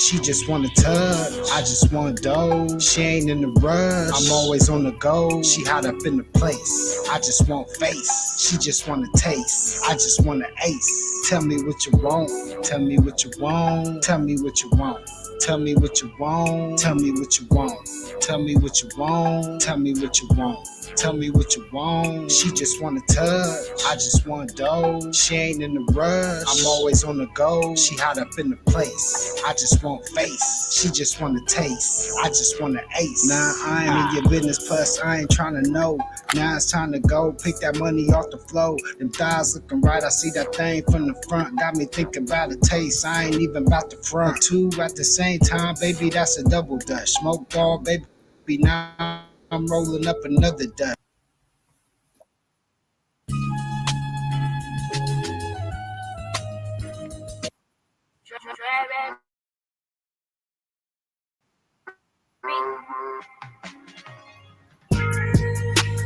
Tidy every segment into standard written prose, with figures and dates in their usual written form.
She just wanna touch, I just want dough. She ain't in the rush, I'm always on the go. She hot up in the place, I just want face. She just wanna taste, I just wanna ace. Tell me what you want, tell me what you want, tell me what you want. Tell me what you want, tell me what you want. Tell me what you want, tell me what you want. Tell me what you want. She just wanna touch, I just want dough. She ain't in the rush, I'm always on the go. She hot up in the place, I just want face. She just wanna taste, I just wanna ace. Nah, I ain't in your business, plus I ain't tryna know. Now it's time to go, pick that money off the floor. Them thighs looking right, I see that thing from the front. Got me thinking about the taste, I ain't even about the front. Two at the same time, baby, that's a double dutch. Smoke ball, baby, now I'm rolling up another dutch.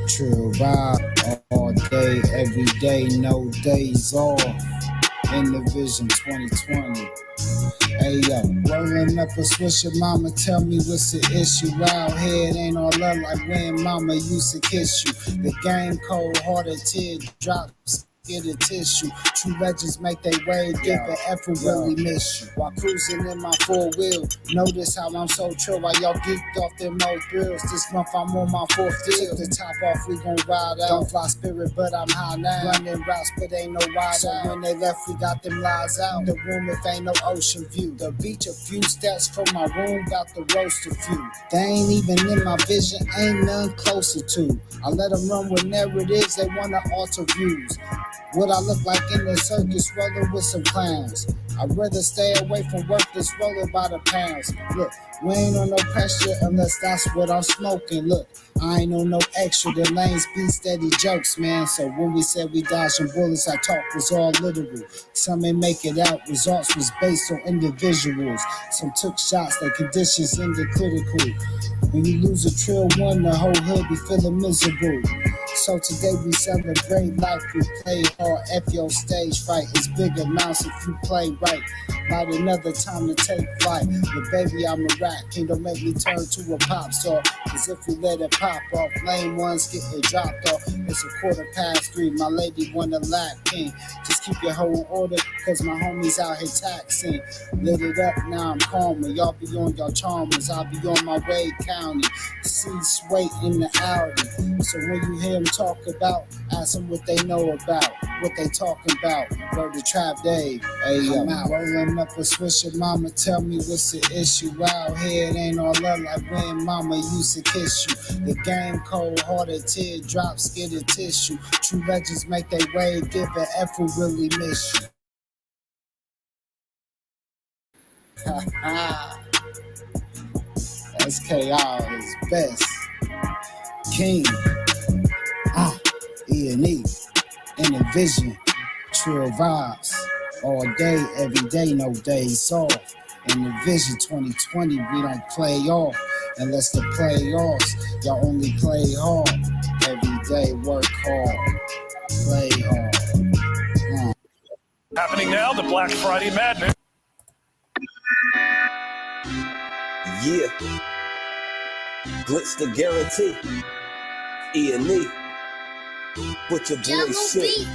True vibe all day, every day, no days off. In the vision 2020. Hey yo, rolling up a swisher, mama, tell me what's the issue. Out here, it ain't all love like when mama used to kiss you. The game cold, hearted teardrops. Get a tissue. True legends make they way, give an effort, really miss you. While cruising in my four wheel, notice how I'm so chill while y'all geeked off them old thrills. This month I'm on my fourth deal. Took the top off, we gon' ride out. Don't fly spirit, but I'm high now. Running routes, but ain't no ride so out. When they left, we got them lies out. The room if ain't no ocean view. The beach a few steps from my room, got the roast a few. They ain't even in my vision, ain't none closer to. I let them run with narratives, they wanna alter views. What I look like in the circus, rolling with some clowns. I'd rather stay away from worthless, rolling by the pounds. Look, we ain't on no pressure unless that's what I'm smoking. Look, I ain't on no extra, the lanes be steady jokes, man. So when we said we dodging bullets, our talk was all literal. Some ain't make it out, results was based on individuals. Some took shots, their conditions ended critical. When you lose a trill one, the whole hood be feeling miserable. So today we celebrate life, we play hard, F your stage fright. It's big amounts if you play right. Might another time to take flight. But baby, I'm a rat king, don't make me turn to a pop star. Cause if we let it pop off, lame ones get it dropped off. It's 3:15, my lady wanna lap king. Just keep your whole order, cause my homies out here taxing. Lit it up, now I'm calmer. Y'all be on your charmers, I'll be on my Wade County. See sway in the Audi. So when you hear them talk about, ask them what they know about, what they talking about. Word to Trap Dave. Hey, I'm out rolling up a swisher, mama, tell me what's the issue. Out here, it ain't all love like when mama used to kiss you. The game cold, hearted teardrops, get a tissue. True legends make they way, give an effort, really miss you. SKR is best. King. E&E. In the vision. Trill vibes. All day, every day, no days off. In the vision 2020, we don't play off. Unless the playoffs, y'all only play hard. Every day, work hard. Play hard. Happening now, the Black Friday Madness. Yeah. Glitch the guarantee. E&E. With your boy shit.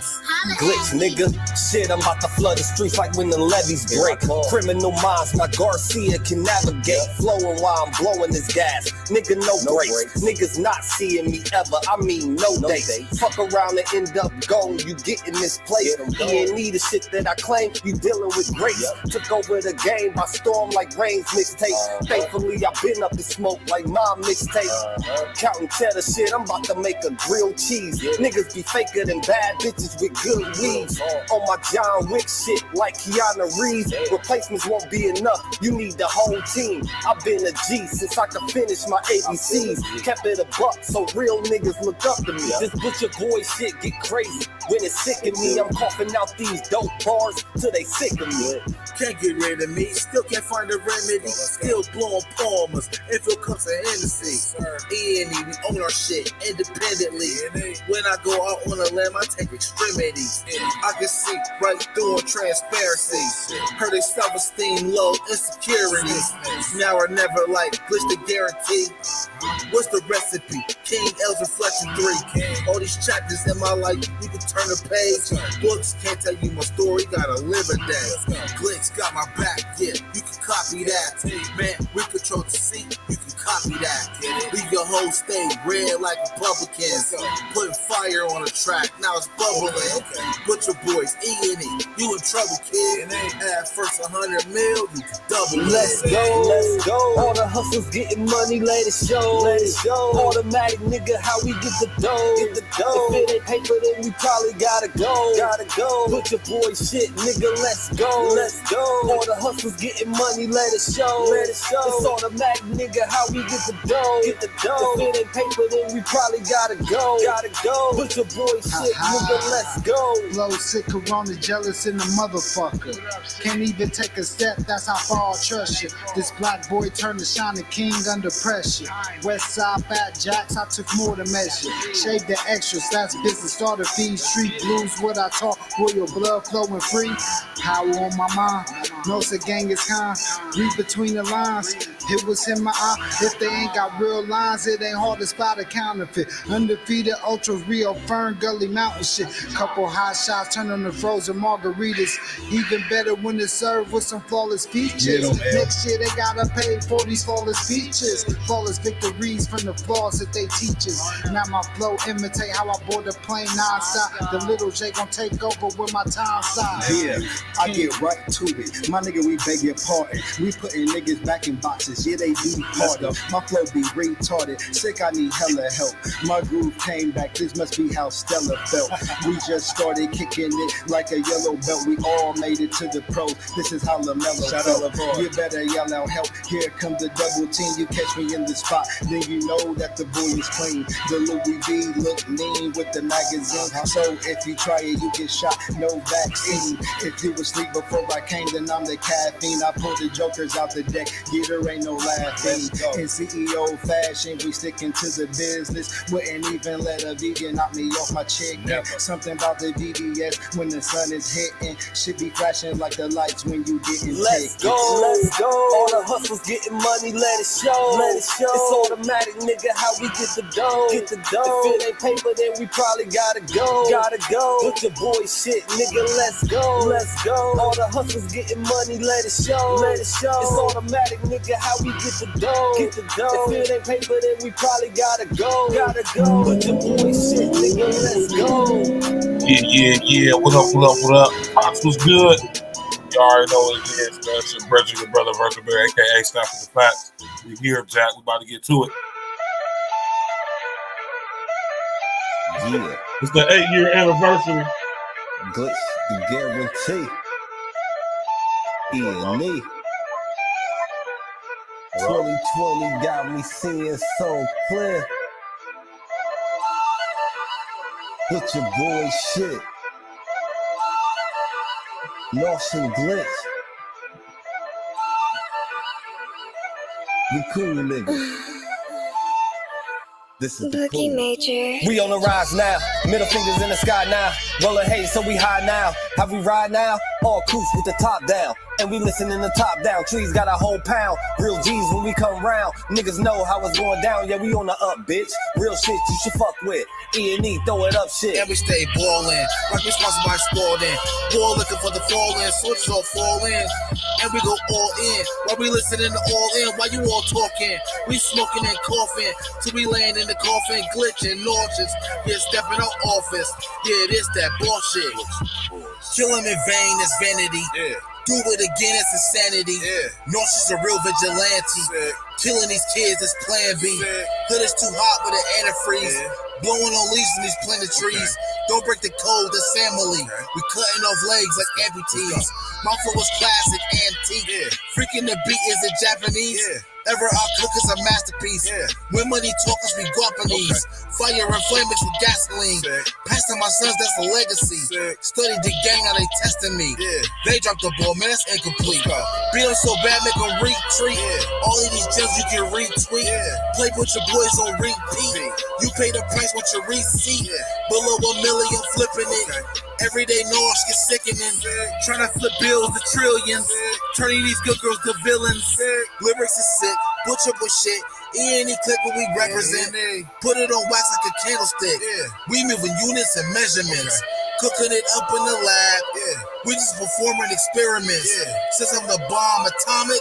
Glitch, nigga. Shit, I'm about to flood the streets like when the levees break. Criminal minds, my Garcia can navigate. Flowing while I'm blowing this gas. Nigga, no brakes. Niggas not seeing me ever. I mean, no dates. Fuck around and end up gone. You get in this place. E&E, the shit that I claim. You dealing with grace. Took over the game by storm like Rain's mixtape. Thankfully, I've been up in smoke like my mixtape. Counting cheddar shit, I'm about to make a grilled cheese. Niggas be faker than bad bitches with good weeds. On my John Wick shit like Keanu Reeves. Replacements won't be enough, you need the whole team. I've been a G since I could finish my ABCs. Kept it a buck so real niggas look up to me. This butcher boy shit get crazy when it's sick of me. I'm coughing out these dope bars till they sick of me. Can't get rid of me, still can't find a remedy. Still blowing palmers if it comes to Hennessy. E&E, we own our shit independently. When I go out on a limb, I take extremities. I can see right through on transparency. Heard they self-esteem low, insecurities. Now or never, like glitch the guarantee. What's the recipe? King L's Reflection 3. All these chapters in my life, you can turn a page. Books can't tell you my story, gotta live a day. Glitch got my back, yeah, you can copy that. Man, we control the seat, you can copy that. Leave your whole state red like Republicans. Putting fire on the track, now it's bubbling. Butcher boys, E&E, you in trouble, kid. At first 100 mil, you can double it. Let's go. All the hustles getting money, let it show. Automatic nigga, how we get the dough. If it ain't paper, then we probably gotta go. Put your boy shit, nigga, let's go. All the hustles getting money, let it show. It's automatic nigga, how we get the dough. If it ain't paper, then we probably gotta go. Put your boy shit, nigga, let's go. Flow sick, corona, jealous in the motherfucker. Can't even take a step, that's how far I trust you. This black boy turned to shining king under pressure. West side fat jacks, I took more to measure. Shave the extras, that's business, starter fees. Street blues, what I talk, royal blood flowing free. Power on my mind, knows the gang is kind. Read between the lines, it was in my eye. If they ain't got real lines, it ain't hard to spot a counterfeit. Undefeated, ultra real, Fern Gully Mountain shit. Couple hot shots, turn on the frozen margaritas. Even better when it's served with some flawless features. Next year they gotta pay for these flawless features. Flawless victories from the flaws that they teach us. Now my flow imitate how I board the plane non-stop. The little J gon' take over with my time side. Yeah, I get right to it. My nigga, we beg your pardon. We putting niggas back in boxes. Yeah, they be harder. My flow be retarded. Sick, I need hella help. My groove came back. This must be how Stella felt. We just started kicking it like a yellow belt. We all made it to the pro. This is how LaMelo felt. You better yell out help. Here comes the double team. You catch me in the spot, then you know that the boy is clean. The Louis V look lean with the magazine. So if you try it, you get shot. No vaccine. If you asleep before I came, then I'm the caffeine. I pull the jokers out the deck. Yeah, there ain't no laughing. In CEO fashion, we sticking to the business. Wouldn't even let a vegan knock me off my chick. Something about the VBS when the sun is hitting. Should be flashing like the lights when you getting Let's go. All the hustles getting money, let it show. It's automatic, nigga, how we get the dough. If it ain't paper, then we probably gotta go. Put your boy shit, nigga, let's go. All the hustles getting money, let it show. It's automatic, nigga, how we get the dough. If it ain't paper, then we probably gotta go. Put your boy shit, nigga, let's go. Yeah. What up? Pops was good. You already know what it is, man. It's your brother, Virgil Bear, aka Snap for the Facts. You hear Jack, we about to get to it. Yeah. It's the 8-year anniversary. Glitch the guarantee. E&E. 2020 got me seeing so clear. Put your boy shit. Lost and Glitch. We cool niggas. This is the cool. Major. We on the rise now, middle fingers in the sky now. Rolling haze, so we high now. How we ride now? All coops with the top down. And we listening the top down. Trees got a whole pound. Real G's when we come round. Niggas know how it's going down. Yeah, we on the up, bitch. Real shit you should fuck with. E&E, throw it up shit. And we stay ballin', like we sponsored by Spalding. Ball looking for the fall-in, soldiers all fall in. And we go all in, while we listening to all in. While you all talking, we smoking and coughing. Till we land in the coffin, glitching, nauseous. Yeah, stepping out office. Yeah, it is that bullshit. Killing in vain is vanity. Do it again, it's insanity. Nauseous a real vigilante. Killing these kids is plan B. Hood is too hot with an antifreeze. Blowing on leaves in these planted trees. Don't break the code, that's family. We cutting off legs like amputees. My flow is classic, antique. Freaking the beat is it Japanese. Ever our cook is a masterpiece. When money talkers, we Japanese. Fire and flame mixed with gasoline. Passing my sons, that's a legacy. Study the gang, now they testing me. They dropped the ball, man, that's incomplete. Feeling so bad, make them retreat. All of these gems you can retweet. Play with your boys on repeat. You pay the price with your receipt. Below $1 million, flipping it. Everyday noise get sickening. Trying to flip bills to trillions. Turning these good girls to villains. Lyrics is sick. Butcher shit. Any clip where we represent. Put it on wax like a candlestick. We moving units and measurements. Cooking it up in the lab. We just performing experiments. Since I'm the bomb atomic,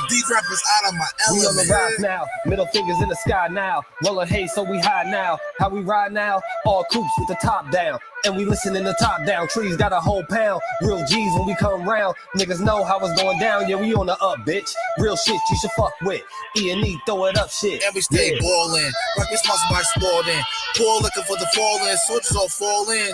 these rappers out of my We on the element. rise now, middle fingers in the sky now. Rolling hay, so we high now. How we ride now? All coops with the top down. And we listening to top down. Trees got a whole pound. Real G's when we come round. Niggas know how it's going down. Yeah, we on the up, bitch. Real shit you should fuck with. E&E, throw it up shit. And we stay ballin'. Like we sponsored by Spalding. Pour liquor for the falling. Soldiers all fall in.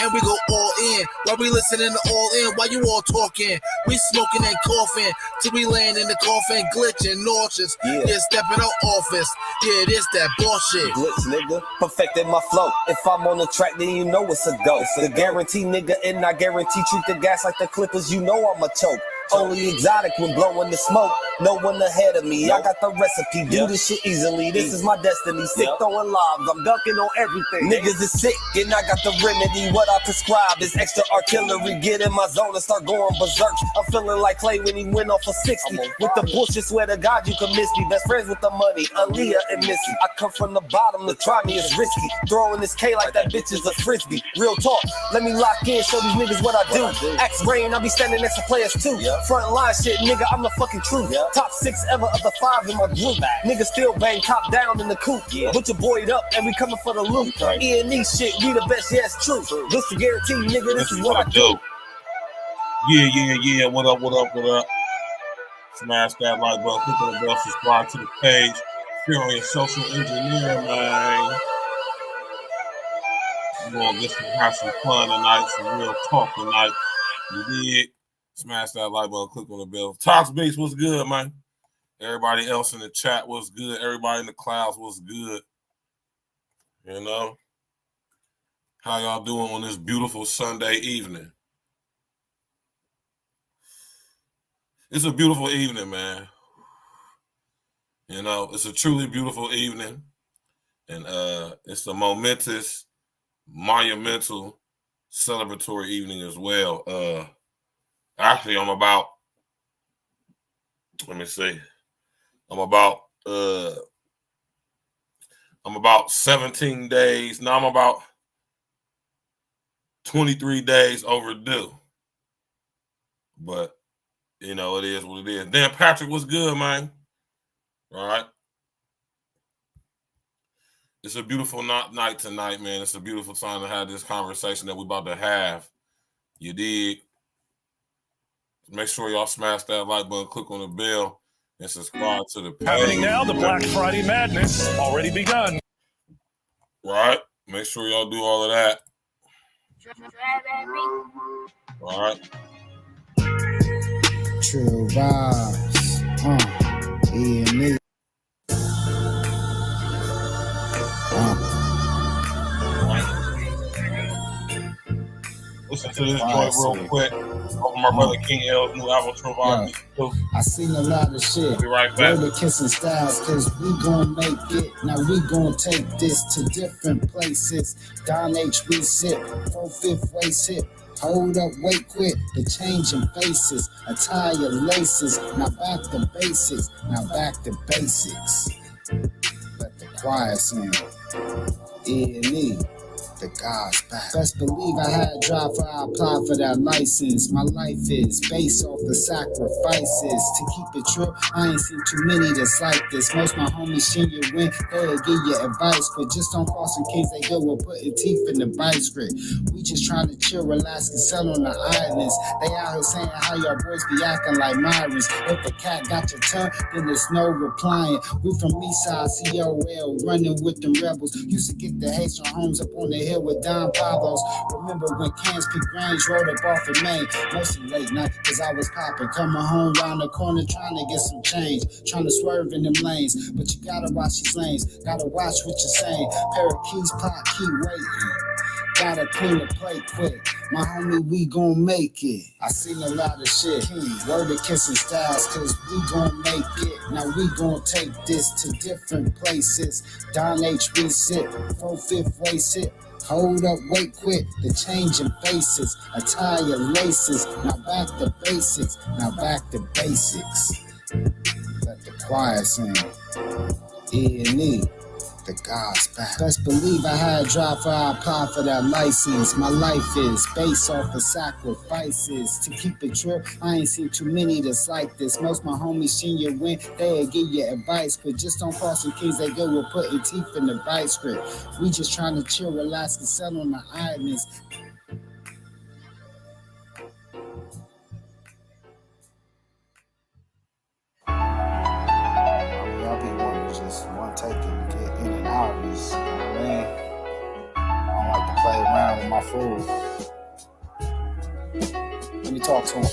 And we go all in. While we listening to all in. While you all talking. We smoking and coughing. Till we land in the coffin. Glitching, nauseous. Yeah, stepping out office. Yeah, this that bullshit. Glitch, nigga. Perfected my flow. If I'm on the track, then you know it's a go. The guarantee, nigga, and I guarantee treat the gas like the Clippers. You know I'm a choke. Only exotic when blowing the smoke. No one ahead of me. I got the recipe. Do this shit easily. This is my destiny. Sick throwing lobs. I'm dunking on everything. Niggas is sick, and I got the remedy. What I prescribe is extra artillery. Get in my zone and start going berserk. I'm feeling like Clay when he went off for 60. With the bullshit, swear to God you can miss me. Best friends with the money, Aaliyah and Missy. I come from the bottom. To try me is risky. Throwing this K like that bitch is a frisbee. Real talk. Let me lock in. Show these niggas what I do. Axe Rain, I be standing next to players too. Front line shit, nigga, I'm the fucking truth. Top 6 ever of the 5 in my group. Niggas still bang top down in the coop. Put your boy up and we coming for the loot. E&E shit, we the best, yes, true. This the guarantee, nigga, this is what I do. Yeah. What up? Smash that like button, click on the bell, subscribe to the page. Here on your social engineer, man. We're gonna have some fun tonight, some real talk tonight. You did. Smash that like button, click on the bell. Tox Base was good, man. Everybody else in the chat was good. Everybody in the clouds was good. You know? How y'all doing on this beautiful Sunday evening? It's a beautiful evening, man. You know, it's a truly beautiful evening. And it's a momentous, monumental, celebratory evening as well. Actually, I'm about 17 days. Now I'm about 23 days overdue. But, you know, it is what it is. Dan Patrick was good, man. All right. It's a beautiful night tonight, man. It's a beautiful time to have this conversation that we're about to have. You did. Make sure y'all smash that like button, click on the bell, and subscribe to the page. Happening now, the Black Friday Madness already begun. Right? Make sure y'all do all of that. All right. True vibes. E&E. Listen to this joint real quick. Over my brother King L's new album, True. I seen a lot of shit. Be right back. Word of kissing styles, cause we gon' make it. Now we gon' take this to different places. Don H, we sip. 4/5 way sip. Hold up, wait, quit. The changing faces. Attire laces. Now back to basics. Let the choir sing. E&E. The God's back. Best believe I had a drive for I applied for that license. My life is based off the sacrifices. To keep it true, I ain't seen too many that's like this. Most my homies seen you win, they'll give you advice, but just don't cross in case they go with putting teeth in the vice grip. We just trying to chill, relax, and sell on the islands. They out here saying how y'all boys be acting like Myrons. If the cat got your tongue, then there's no replying. We from Eastside, COL, running with them rebels. Used to get the Haitian homes up on the hill here with Don Pablos. Remember when Cans Peak Range rode up off of Main? Mostly late night, cause I was popping. Coming home round the corner trying to get some change. Trying to swerve in them lanes. But you gotta watch these lanes. Gotta watch what you're saying. Pair of keys pop, keep waiting. Gotta clean the plate quick. My homie, we gon' make it. I seen a lot of shit. Word to kissing styles, cause we gon' make it. Now we gon' take this to different places. Don H resit, 4/5 waist it. Hold up, wait, quit. The changing faces, attire laces. Now back to basics. Now back to basics. Let the choir sing. E&E. The God's back. Best believe I had a drive for I apply for that license. My life is based off of sacrifices. To keep it true, I ain't seen too many that's like this. Most my homies seen you win, they'll give you advice, but just don't cross the keys they go with putting teeth in the vice grip. We just trying to chill, relax, and settle on the islands. Y'all be wanting to just one take and get in and out of this, you know what I mean? I don't like to play around with my food. Let me talk to him.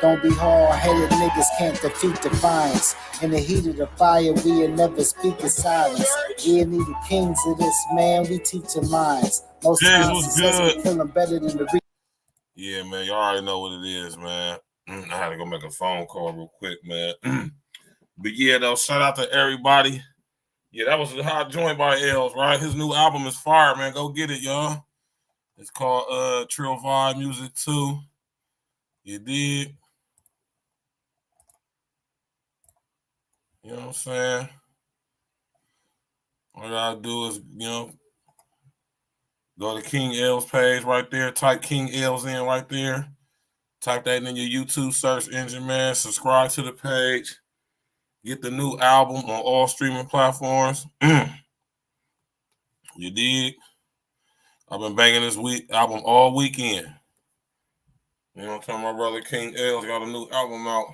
Don't be hard-headed, niggas can't defeat defiance. In the heat of the fire, we'll never speak in silence. We need the kings of this, man, we teach your minds. Most times success will kill them better than the Yeah, man, you already know what it is, man. I had to go make a phone call real quick, man. But yeah, though, shout out to everybody. Yeah, that was a hot joint by Els, right? His new album is fire, man. Go get it, y'all. It's called Trill Vibe Music 2. You did. You know what I'm saying? All you gotta do is, go to King Els page right there. Type King Els in right there. Type that in your YouTube search engine, man. Subscribe to the page. Get the new album on all streaming platforms. You dig? I've been banging this album all weekend. You know what I'm talking about? My brother King Els got a new album out.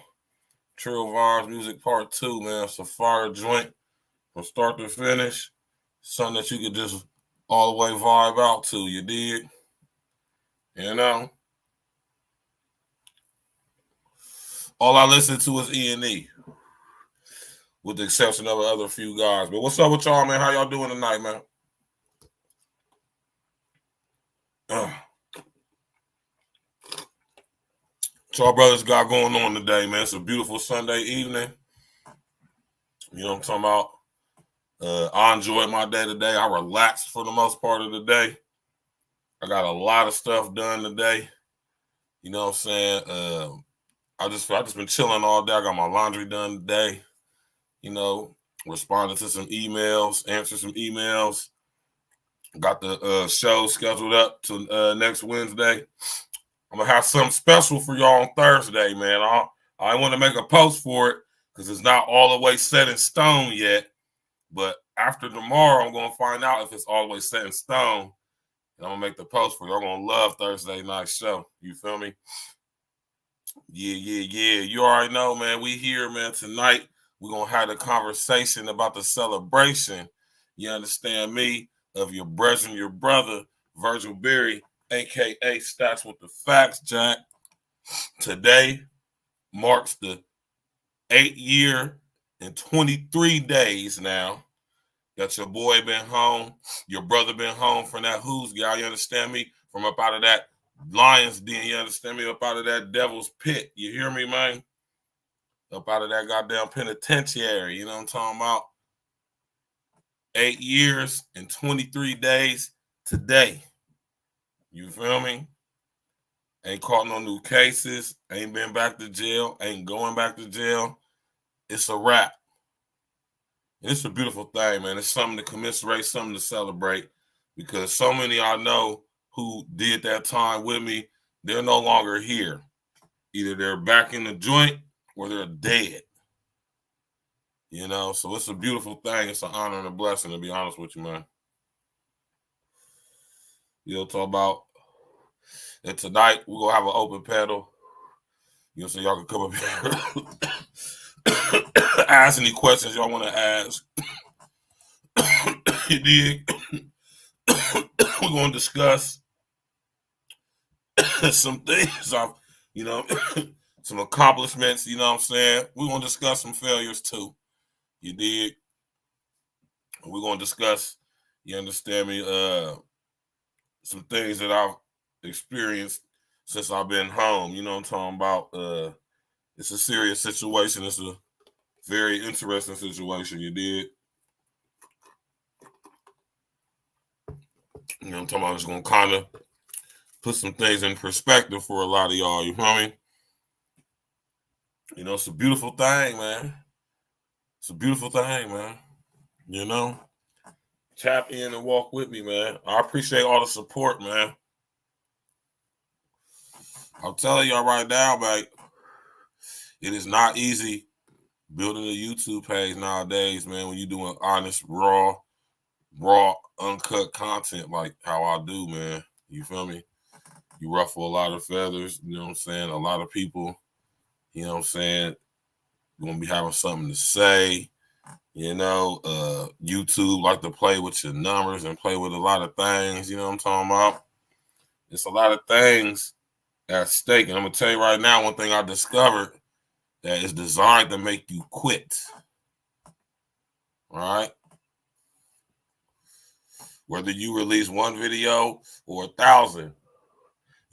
Trill Vibe Music Part 2, man. It's a fire joint from start to finish. Something that you could just all the way vibe out to, you dig? You know? All I listen to is E&E. With the exception of other few guys. But what's up with y'all, man? How y'all doing tonight, man? What y'all brothers got going on today, man? It's a beautiful Sunday evening. You know what I'm talking about? I enjoyed my day today. I relaxed for the most part of the day. I got a lot of stuff done today. You know what I'm saying? I just been chilling all day. I got my laundry done today. You know, responded to some emails, answered some emails. Got the show scheduled up to next Wednesday. I'm going to have something special for y'all on Thursday, man. I want to make a post for it because it's not all the way set in stone yet. But after tomorrow, I'm going to find out if it's all the way set in stone. And I'm going to make the post for y'all. Going to love Thursday night show. You feel me? Yeah. You already know, man. We here, man, tonight. We're going to have a conversation about the celebration, you understand me, of your brethren, your brother, Virgil Berry, a.k.a. Stats with the Facts, Jack. Today marks the 8 year and 23 days now that your boy been home, your brother been home from that Who's guy, you understand me, from up out of that Lions Den, you understand me, up out of that Devil's Pit, you hear me, man? Up out of that goddamn penitentiary, you know what I'm talking about? 8 years and 23 days today. You feel me? Ain't caught no new cases, ain't been back to jail, ain't going back to jail. It's a wrap. And it's a beautiful thing, man. It's something to commiserate, something to celebrate, because so many I know who did that time with me, they're no longer here. Either they're back in the joint or they're dead. You know, so it's a beautiful thing. It's an honor and a blessing, to be honest with you, man. You'll talk about it tonight. We're going to have an open panel. You know, so y'all can come up here, ask any questions y'all want to ask. You dig? we're going to discuss some things I've, some accomplishments, you know what I'm saying? We're going to discuss some failures too. You dig? We're going to discuss, you understand me, some things that I've experienced since I've been home. You know what I'm talking about? It's a serious situation. It's a very interesting situation, you did. You know what I'm talking about? I'm just going to kind of put some things in perspective for a lot of y'all, you feel me? You know, it's a beautiful thing, man. It's a beautiful thing, man. You know? Tap in and walk with me, man. I appreciate all the support, man. I'm telling y'all right now, man, it is not easy building a YouTube page nowadays, man, when you're doing honest, raw, uncut content like how I do, man. You feel me? You ruffle a lot of feathers, you know what I'm saying? A lot of people, you know what I'm saying, going to be having something to say. You know, YouTube like to play with your numbers and play with a lot of things, you know what I'm talking about? It's a lot of things at stake. And I'm going to tell you right now, one thing I discovered that is designed to make you quit. All right? Whether you release one video or 1,000,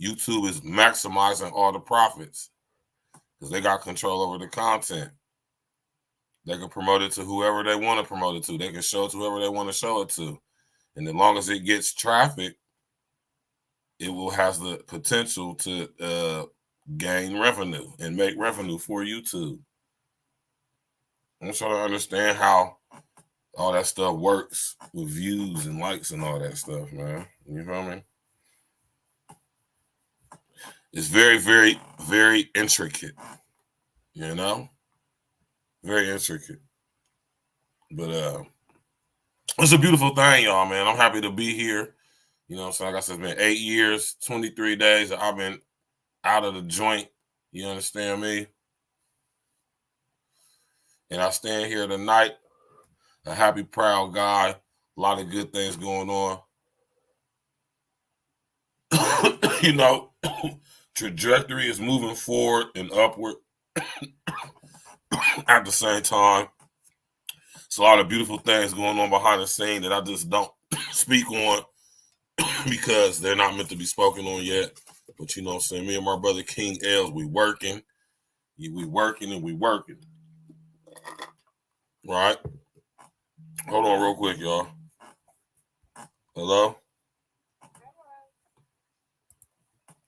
YouTube is maximizing all the profits because they got control over the content. They can promote it to whoever they want to promote it to. They can show it to whoever they want to show it to. And as long as it gets traffic, it will have the potential to gain revenue and make revenue for YouTube. I'm trying to understand how all that stuff works with views and likes and all that stuff, man. You feel me? It's very, very, very intricate, you know? Very intricate. But it's a beautiful thing, y'all, man. I'm happy to be here. You know what I'm saying? Like I said, it's been 8 years, 23 days that I've been out of the joint. You understand me? And I stand here tonight, a happy, proud guy. A lot of good things going on. You know, trajectory is moving forward and upward. At the same time, it's a lot of beautiful things going on behind the scene that I just don't speak on because they're not meant to be spoken on yet. But you know what I'm saying? Me and my brother King Els, we working. We working and we working. Right? Hold on real quick, y'all. Hello?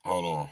Hold on.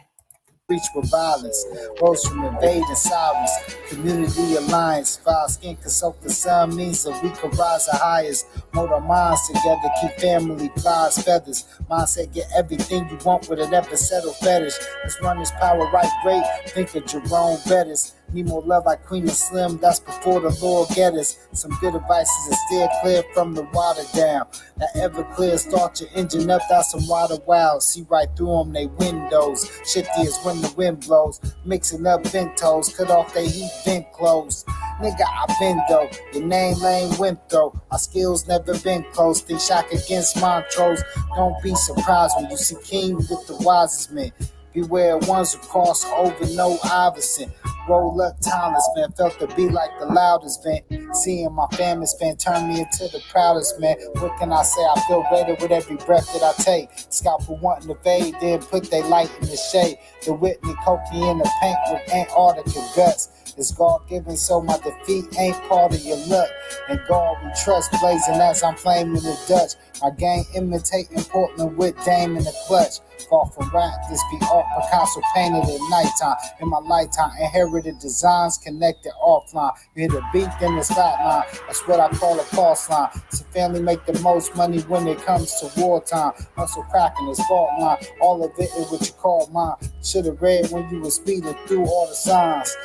Reach with violence, rose from invading silence. Community alliance, foul skin consult the sun means that we can rise the highest. Mold our minds together, keep family flies feathers. Mindset, get everything you want with an epicenter fetish. Let's run this power right great. Think of Jerome Bettis. Need more love like Queen and Slim, that's before the Lord get us. Some good advice is to steer clear from the water down. That ever clear, start your engine up, that's some water wow. See right through them, they windows. Shifty is when the wind blows. Mixing up bentos, cut off they heat vent closed. Nigga, I been though, your name Lane Winthrop. My skills never been close, think shock against Montrose. Don't be surprised when you see King with the wisest men. Beware ones who cross over, no Iverson. Roll up timeless, man. Felt to be like the loudest, man. Seeing my family span turn me into the proudest, man. What can I say? I feel greater with every breath that I take. Scalpel wanting to fade, then put they light in the shade. The Whitney, Cokie in the paint with Antarctica guts. It's God-given, so my defeat ain't part of your luck. And God we trust, blazing as I'm flaming the Dutch. My gang imitating Portland with Dame in the clutch. Far from rap, this be art Picasso painted at nighttime. In my lifetime, inherited designs connected offline. You hit a beat, then it's flatline. That's what I call a pulse line. So family make the most money when it comes to wartime. Hustle cracking this fault line. All of it is what you call mine. Should've read when you was speeding through all the signs.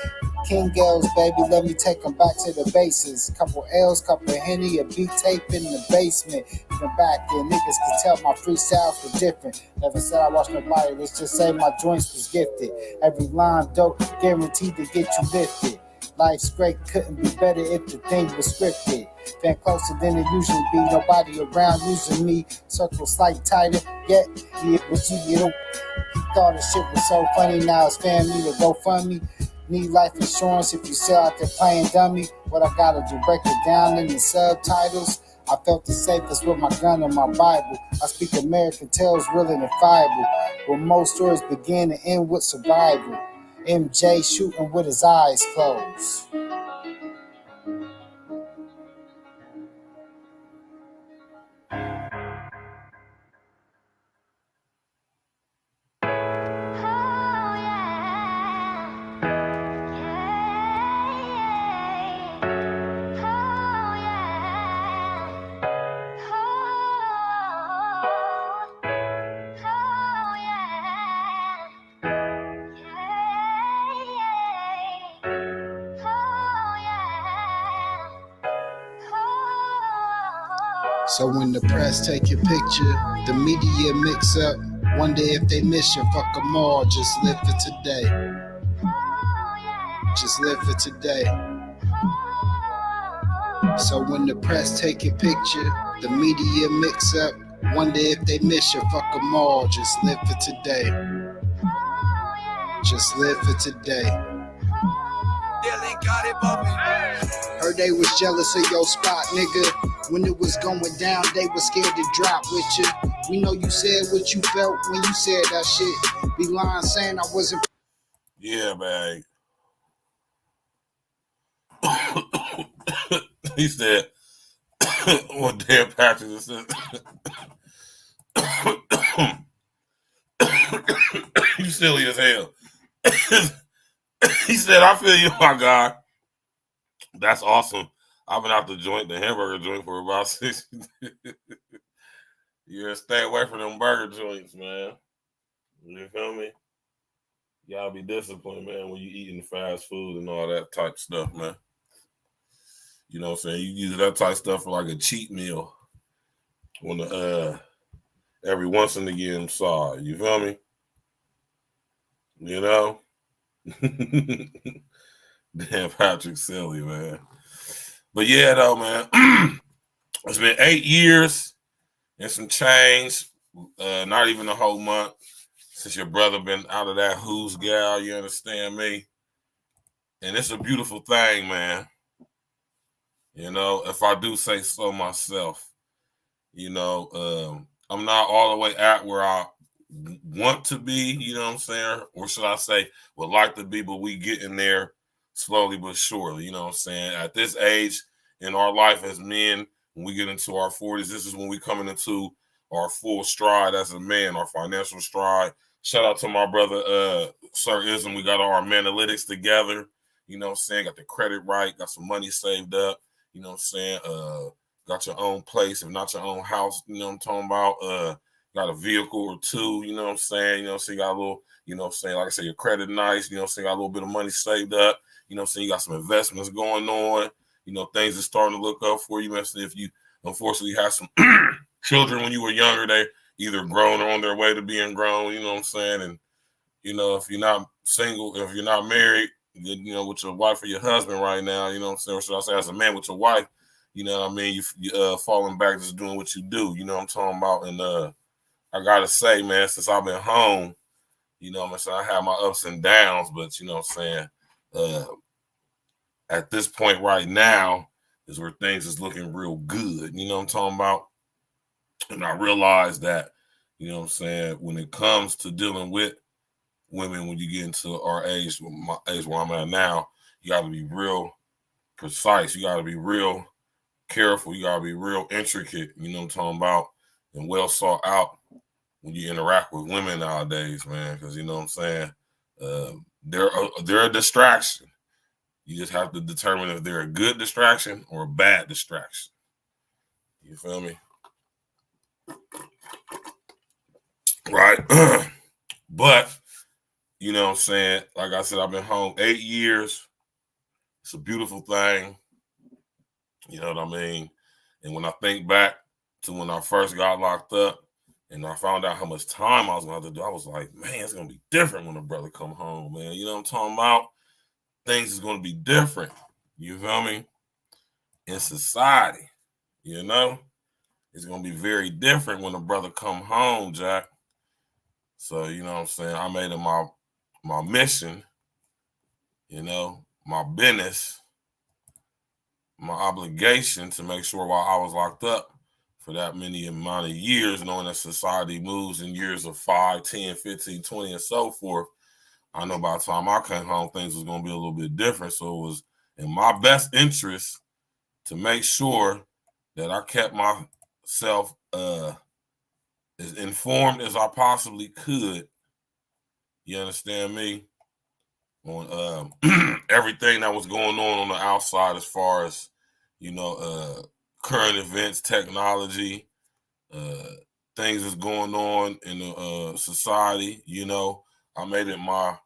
King L's, baby, let me take them back to the bases. Couple L's, couple of Henny, a beat tape in the basement. Even back then, niggas could tell my freestyles were different. Never said I watched nobody, let's just say my joints was gifted. Every line dope, guaranteed to get you lifted. Life's great, couldn't be better if the thing was scripted. Been closer than it usually be, nobody around using me. Circle slight tighter, yet yeah, but you know. He thought the shit was so funny, now it's family to go fund me. Need life insurance if you sell out there playing dummy. What I gotta do, break it down in the subtitles. I felt the safest with my gun and my Bible. I speak American tales, real and fiable. Where most stories begin and end with survival. MJ shooting with his eyes closed. So when the press take your picture, the media mix up. Wonder if they miss you, fuck them all. Just live for today. Just live for today. So when the press take your picture, the media mix up. Wonder if they miss you, fuck them all. Just live for today. Just live for today. Heard they was jealous of your spot, nigga. When it was going down, they was scared to drop with you. We know you said what you felt when you said that shit. Be lying saying I wasn't. Yeah, man. He said, one damn Patrick just said, you silly as hell. He said, I feel you, my guy. That's awesome. I've been out the hamburger joint for about 6 years. Stay away from them burger joints, man. You feel me? Y'all be disciplined, man, when you eating fast food and all that type stuff, man. You know what I'm saying? You use that type of stuff for like a cheat meal when every once and again, sorry. You feel me? You know? Damn, Patrick silly, man. But yeah, though, man. It's been 8 years and some change. Not even a whole month since your brother been out of that who's gal, you understand me? And it's a beautiful thing, man. You know, if I do say so myself, you know, I'm not all the way at where I want to be, you know what I'm saying? Or should I say, would like to be, but we getting there slowly but surely, you know what I'm saying? At this age in our life as men, when we get into our 40s, this is when we coming into our full stride as a man, our financial stride. Shout out to my brother, Sir Ism. We got our analytics together, you know what I'm saying? Got the credit right, got some money saved up, you know what I'm saying? Got your own place, if not your own house, you know what I'm talking about? Got a vehicle or two, you know what I'm saying? You know, so you got a little, you know what I'm saying? Like I said, your credit nice, you know what I'm saying? Got a little bit of money saved up, you know what I'm saying? You got some investments going on, you know, things are starting to look up for you. If you unfortunately have some children when you were younger, they either grown or on their way to being grown, you know what I'm saying? And, you know, if you're not single, if you're not married, you know, with your wife or your husband right now, you know what I'm saying? Or should I say as a man with your wife, you know what I mean? You falling back just doing what you do, you know what I'm talking about? And I gotta say, man, since I've been home, you know what I'm saying, I have my ups and downs, but you know what I'm saying, at this point right now is where things is looking real good, you know what I'm talking about? And I realize that, you know what I'm saying, when it comes to dealing with women, when you get into our age, my age where I'm at now, you gotta be real precise, you gotta be real careful, you gotta be real intricate, you know what I'm talking about, and well sought out when you interact with women nowadays, man, because you know what I'm saying, they're a distraction. You just have to determine if they're a good distraction or a bad distraction. You feel me? Right? But, you know what I'm saying, like I said, I've been home 8 years. It's a beautiful thing. You know what I mean? And when I think back to when I first got locked up and I found out how much time I was going to have to do, I was like, man, it's going to be different when a brother come home, man. You know what I'm talking about? things is going to be different. You feel me? In society, you know, it's going to be very different when a brother come home, Jack. So, you know what I'm saying? I made it my mission, you know, my business, my obligation to make sure while I was locked up for that many amount of years, knowing that society moves in years of 5, 10, 15, 20, and so forth, I know by the time I came home, things was going to be a little bit different. So it was in my best interest to make sure that I kept myself as informed as I possibly could. You understand me? On everything that was going on the outside as far as, you know, current events, technology, things that's going on in the society. You know, I made it my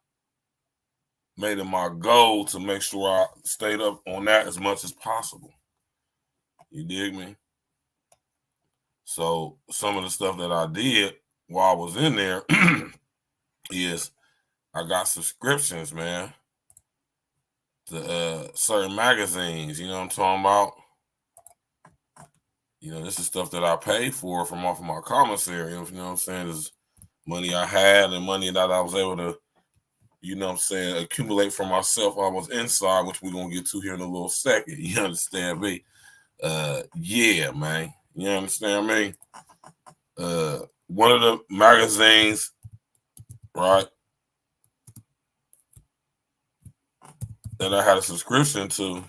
goal to make sure I stayed up on that as much as possible. You dig me? So some of the stuff that I did while I was in there is I got subscriptions, man, to certain magazines. You know what I'm talking about? You know, this is stuff that I paid for from off of my commissary. You know what I'm saying? This money I had and money that I was able to, you know what I'm saying, accumulate for myself while I was inside, which we're going to get to here in a little second. You understand me? Yeah, man. You understand me? One of the magazines, right, that I had a subscription to,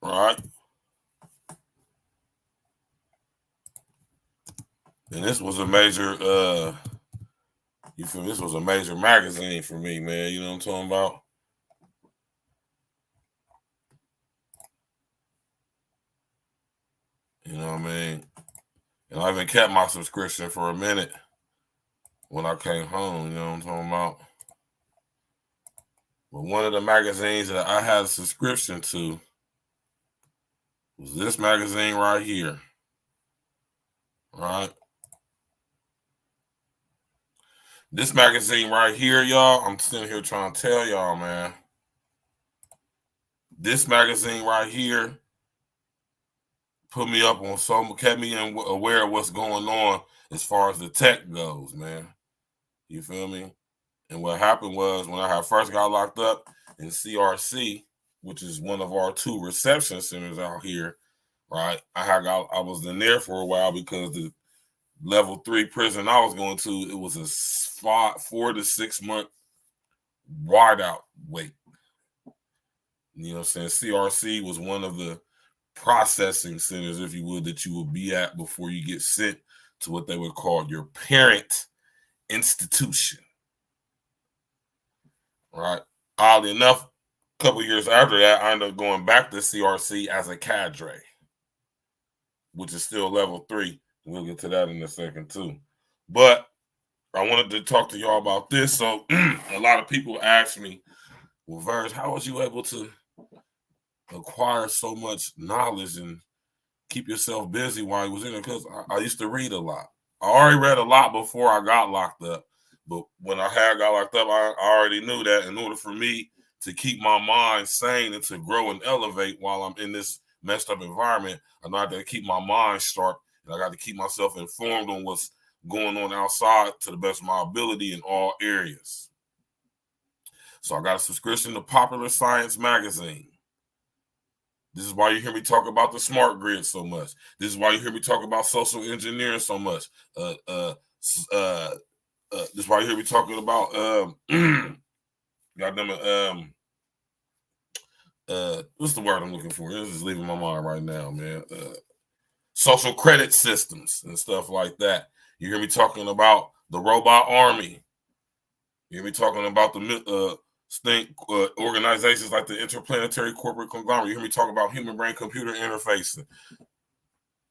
right, and this was a major, you feel me? This was a major magazine for me, man. You know what I'm talking about? You know what I mean? And I even kept my subscription for a minute when I came home. You know what I'm talking about? But one of the magazines that I had a subscription to was this magazine right here. Right? This magazine right here, y'all, I'm sitting here trying to tell y'all, man. This magazine right here put me up on kept me aware of what's going on as far as the tech goes, man. You feel me? And what happened was when I first got locked up in CRC, which is one of our 2 reception centers out here, right? I was in there for a while because the level 3 prison I was going to, it was a 4 to 6 month wide out wait. You know what I'm saying? CRC was one of the processing centers, if you would, that you would be at before you get sent to what they would call your parent institution. Right? Oddly enough, a couple years after that, I ended up going back to CRC as a cadre, which is still level 3. We'll get to that in a second too. But I wanted to talk to y'all about this. So a lot of people ask me, well, Verge, how was you able to acquire so much knowledge and keep yourself busy while you was in it? Because I used to read a lot. I already read a lot before I got locked up. But when I got locked up, I already knew that in order for me to keep my mind sane and to grow and elevate while I'm in this messed up environment, I know I got to keep my mind sharp, and I got to keep myself informed on what's going on outside to the best of my ability in all areas. So I got a subscription to Popular Science magazine. This is why you hear me talk about the smart grid so much. This is why you hear me talk about social engineering so much. This is why you hear me talking about what's the word I'm looking for? This is leaving my mind right now, man. Social credit systems and stuff like that. You hear me talking about the robot army. You hear me talking about the organizations like the Interplanetary Corporate Conglomerate. You hear me talk about human brain computer interfacing,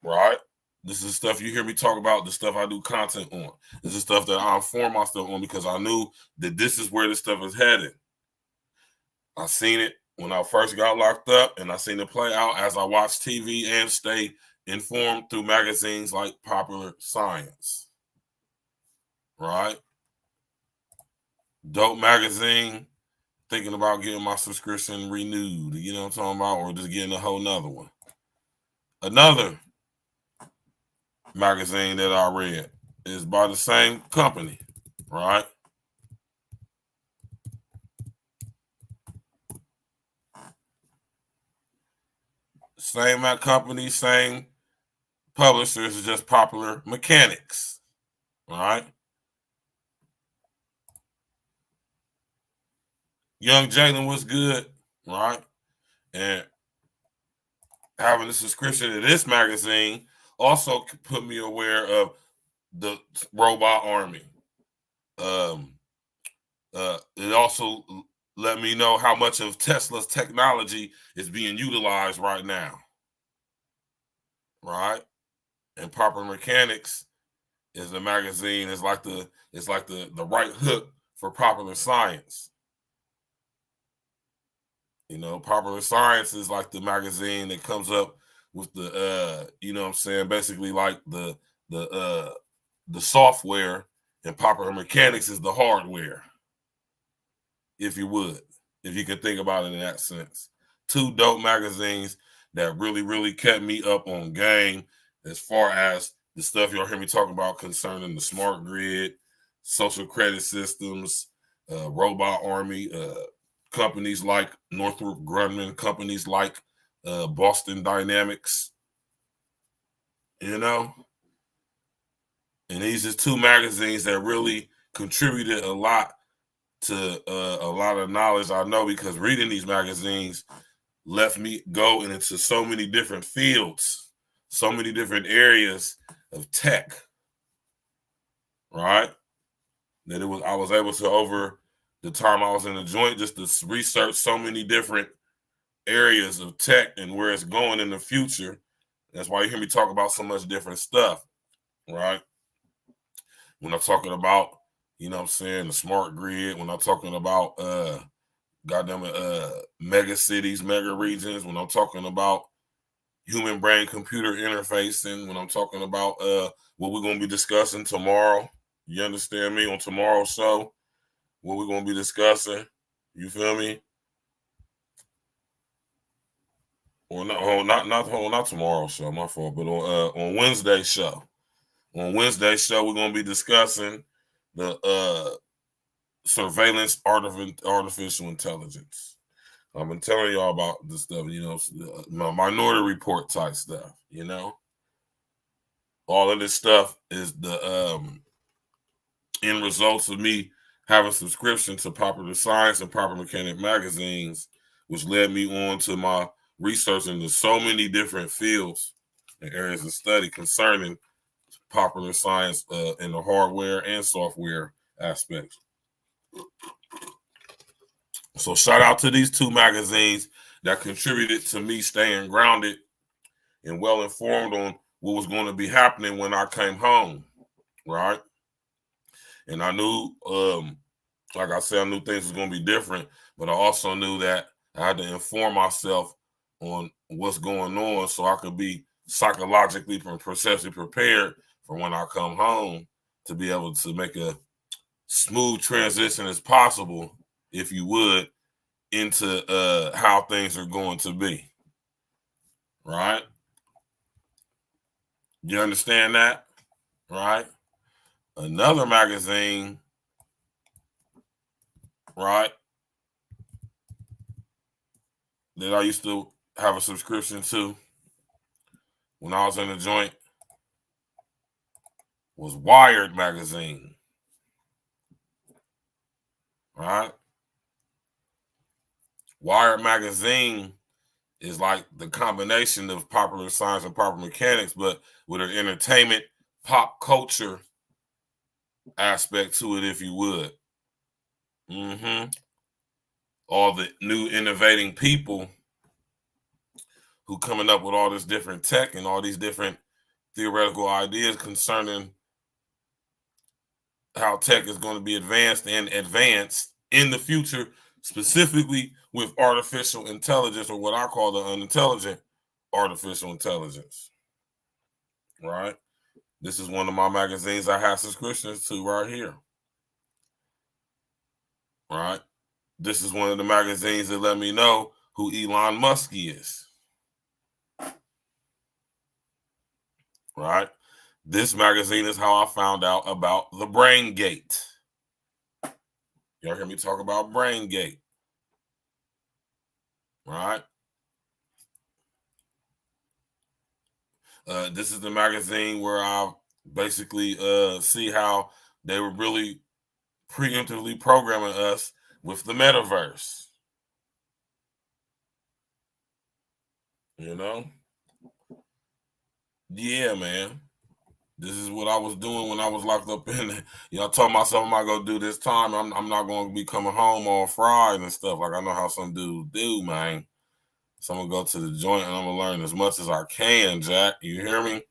right? This is stuff you hear me talk about, the stuff I do content on. This is stuff that I inform myself on because I knew that this is where this stuff is headed. I seen it when I first got locked up, and I seen it play out as I watched TV and stay informed through magazines like Popular Science, right? Dope magazine. Thinking about getting my subscription renewed. You know what I'm talking about? Or just getting a whole nother one. Another magazine that I read is by the same company, right? Same company, same publishers, is just Popular Mechanics, right? Young Jalen was good, right? And having a subscription to this magazine also put me aware of the robot army. It also let me know how much of Tesla's technology is being utilized right now, right? And Popular Mechanics is a magazine. It's like the right hook for popular science. You know, Popular Science is like the magazine that comes up with the you know what I'm saying, basically like the software, and Popular Mechanics is the hardware, if you would, if you can think about it in that sense. Two dope magazines that really kept me up on game as far as the stuff y'all hear me talking about concerning the smart grid, social credit systems, robot army, companies like Northrop Grumman, companies like Boston Dynamics, you know? And these are two magazines that really contributed a lot to a lot of knowledge I know, because reading these magazines left me go into so many different fields, so many different areas of tech, right? That I was able to, over the time I was in the joint, just to research so many different areas of tech and where it's going in the future. That's why you hear me talk about so much different stuff, right? When I'm talking about, you know what I'm saying, the smart grid, when I'm talking about mega cities, mega regions, when I'm talking about human brain computer interfacing, when I'm talking about what we're going to be discussing tomorrow. You understand me? On tomorrow's show, what we're going to be discussing. You feel me? Or not tomorrow's show, my fault, but on Wednesday's show. On Wednesday's show, we're going to be discussing the surveillance artificial intelligence. I've been telling y'all about this stuff, you know, Minority Report type stuff, you know. All of this stuff is the end results of me having subscription to Popular Science and Popular Mechanic magazines, which led me on to my research into so many different fields and areas of study concerning popular science in the hardware and software aspects. So shout out to these two magazines that contributed to me staying grounded and well informed on what was going to be happening when I came home, right? And I knew, like I said, I knew things was going to be different, but I also knew that I had to inform myself on what's going on so I could be psychologically and processually prepared for when I come home, to be able to make a smooth transition as possible, if you would, into how things are going to be, right? You understand that, right? Another magazine, right, that I used to have a subscription to when I was in the joint was Wired magazine, right? Wired magazine is like the combination of Popular Science and Popular Mechanics, but with an entertainment, pop culture aspect to it, if you would. All the new innovating people who coming up with all this different tech and all these different theoretical ideas concerning how tech is going to be advanced in the future, specifically with artificial intelligence, or what I call the unintelligent artificial intelligence, right? This is one of my magazines I have subscriptions to right here. right? This is one of the magazines that let me know who Elon Musk is, right? This magazine is how I found out about the Brain Gate. Y'all hear me talk about Brain Gate, right? This is the magazine where I basically see how they were really preemptively programming us with the metaverse. You know? Yeah, man. This is what I was doing when I was locked up in it. You know, I told myself I'm not going to do this time. I'm not going to be coming home all fried and stuff. Like I know how some dudes do, man. So I'm going to go to the joint and I'm going to learn as much as I can, Jack. You hear me?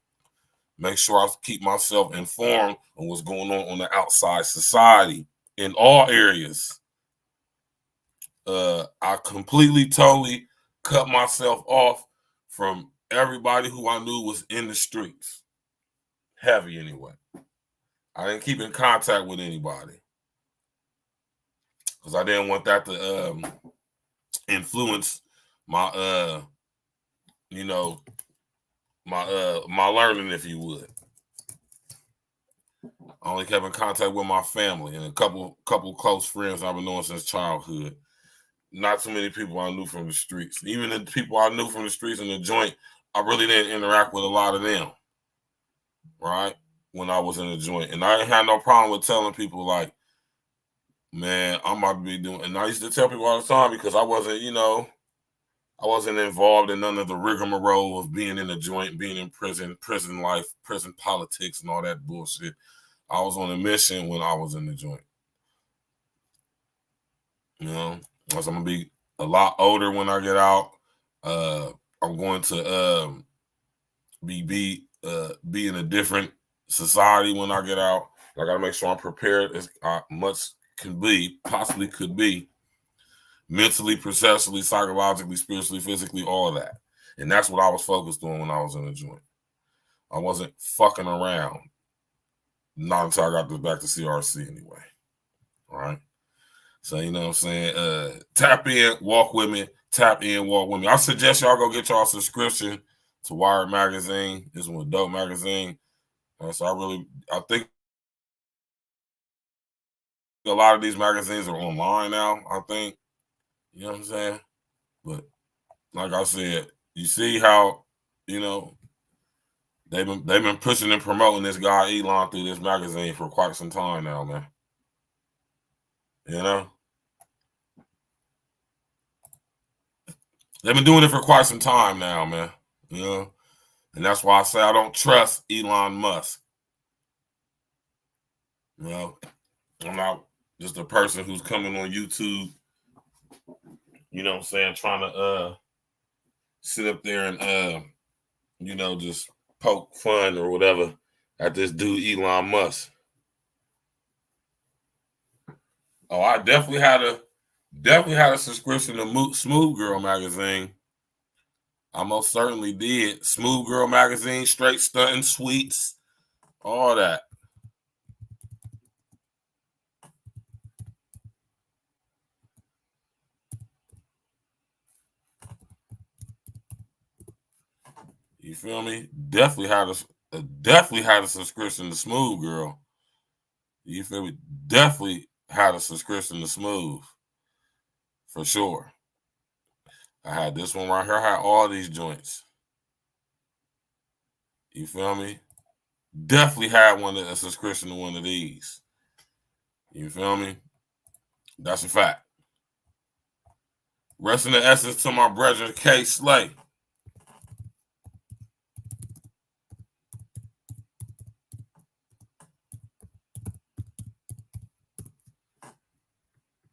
Make sure I keep myself informed on what's going on the outside society in all areas. I completely, totally cut myself off from everybody who I knew was in the streets. Heavy anyway. I didn't keep in contact with anybody because I didn't want that to influence my my learning, if you would. I only kept in contact with my family and a couple close friends I've been knowing since childhood. Not too many people I knew from the streets. Even the people I knew from the streets and the joint, I really didn't interact with a lot of them, right? When I was in the joint. And I didn't have no problem with telling people, like, man, I'm about to be doing, and I used to tell people all the time because I wasn't, I wasn't involved in none of the rigmarole of being in the joint, being in prison life, prison politics, and all that bullshit. I was on a mission when I was in the joint. Because I'm gonna be a lot older when I get out. I'm going to be in a different society when I get out. I gotta make sure I'm prepared as much possibly could be, mentally, processually, psychologically, spiritually, physically, all of that. And that's what I was focused on when I was in the joint. I wasn't fucking around. Not until I got back to CRC anyway. All right. So, you know what I'm saying? Tap in, walk with me. Tap in, walk with me. I suggest y'all go get y'all subscription to Wired Magazine. This one, a dope magazine. So I think a lot of these magazines are online now, I think. You know what I'm saying? But like I said, you see how, they've been pushing and promoting this guy Elon through this magazine for quite some time now, man. They've been doing it for quite some time now, man. And that's why I say I don't trust Elon Musk. I'm not just a person who's coming on YouTube, trying to sit up there and just poke fun or whatever at this dude Elon Musk. Oh, I definitely had a subscription to Smooth Girl magazine. I most certainly did. Smooth Girl magazine, straight stunting, sweets, all that. You feel me? Definitely had a subscription to Smooth Girl. You feel me? Definitely had a subscription to Smooth. For sure. I had this one right here. I had all these joints. You feel me? Definitely had a subscription to one of these. You feel me? That's a fact. Rest in the essence to my brethren, K. Slay.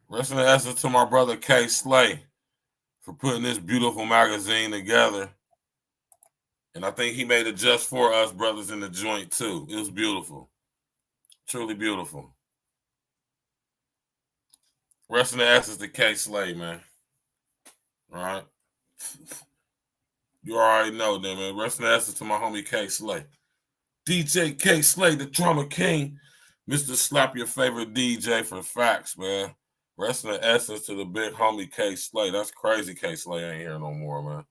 Rest in the essence to my brother, K. Slay, for putting this beautiful magazine together. And I think he made it just for us brothers in the joint, too. It was beautiful. Truly beautiful. Rest in the essence to K. Slay, man. All right? You already know that, man. Rest in the essence to my homie K. Slay. DJ K. Slay, the drummer king. Mr. Slap Your Favorite DJ for facts, man. Rest in the essence to the big homie K Slay. That's crazy. K Slay ain't here no more, man.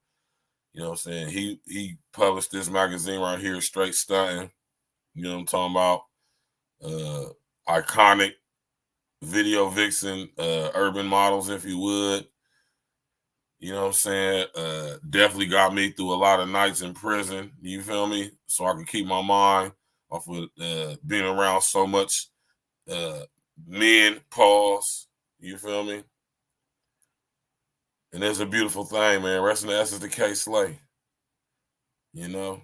You know what I'm saying? He published this magazine right here, Straight Stunting. You know what I'm talking about? Iconic video vixen, urban models, if you would. You know what I'm saying? Definitely got me through a lot of nights in prison. You feel me? So I can keep my mind off of being around so much men, pause. You feel me? And it's a beautiful thing, man. Rest in the essence to K Slay. You know?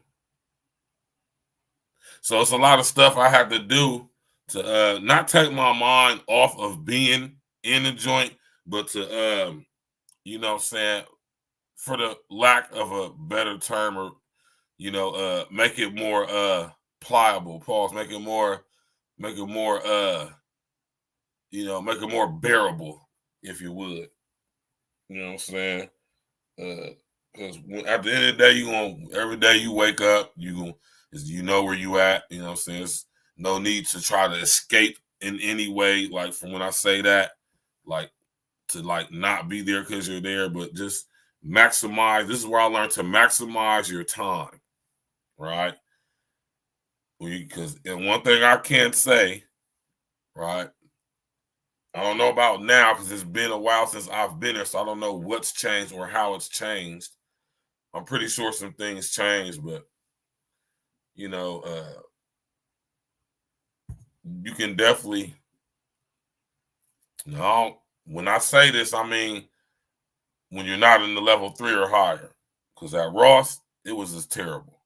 So it's a lot of stuff I have to do to not take my mind off of being in the joint, but to, you know what I'm saying, for the lack of a better term, or, you know, make it more pliable, pause, make it more, you know, make it more bearable, if you would. You know what I'm saying? Because at the end of the day, every day you wake up, you know where you at. You know what I'm saying? There's no need to try to escape in any way. Like, from when I say that, like, to like not be there because you're there, but just maximize. This is where I learned to maximize your time, right? Because and one thing I can say, right? I don't know about now because it's been a while since I've been there, so I don't know what's changed or how it's changed. I'm pretty sure some things changed, but you know, you can definitely. No, when I say this, I mean when you're not in the level 3 or higher. Because at Ross, it was just terrible.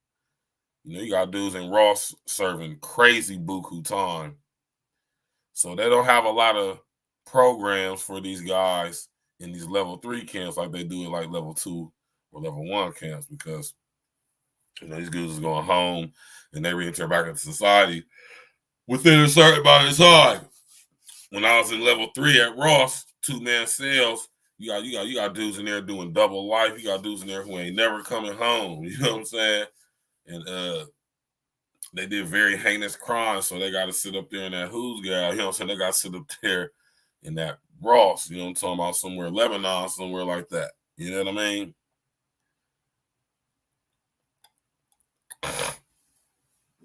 You know, you got dudes in Ross serving crazy buku time. So they don't have a lot of programs for these guys in these level 3 camps like they do in like level 2 or level 1 camps, because you know these dudes is going home and they re-enter back into society within a certain amount of time. When I was in level 3 at Ross, 2-man cells, you got dudes in there doing double life. You got dudes in there who ain't never coming home. You know what I'm saying? And they did very heinous crimes, so they got to sit up there in that who's gal. You know what I'm saying? They got to sit up there in that Ross. You know what I'm talking about? Somewhere Lebanon, somewhere like that. You know what I mean?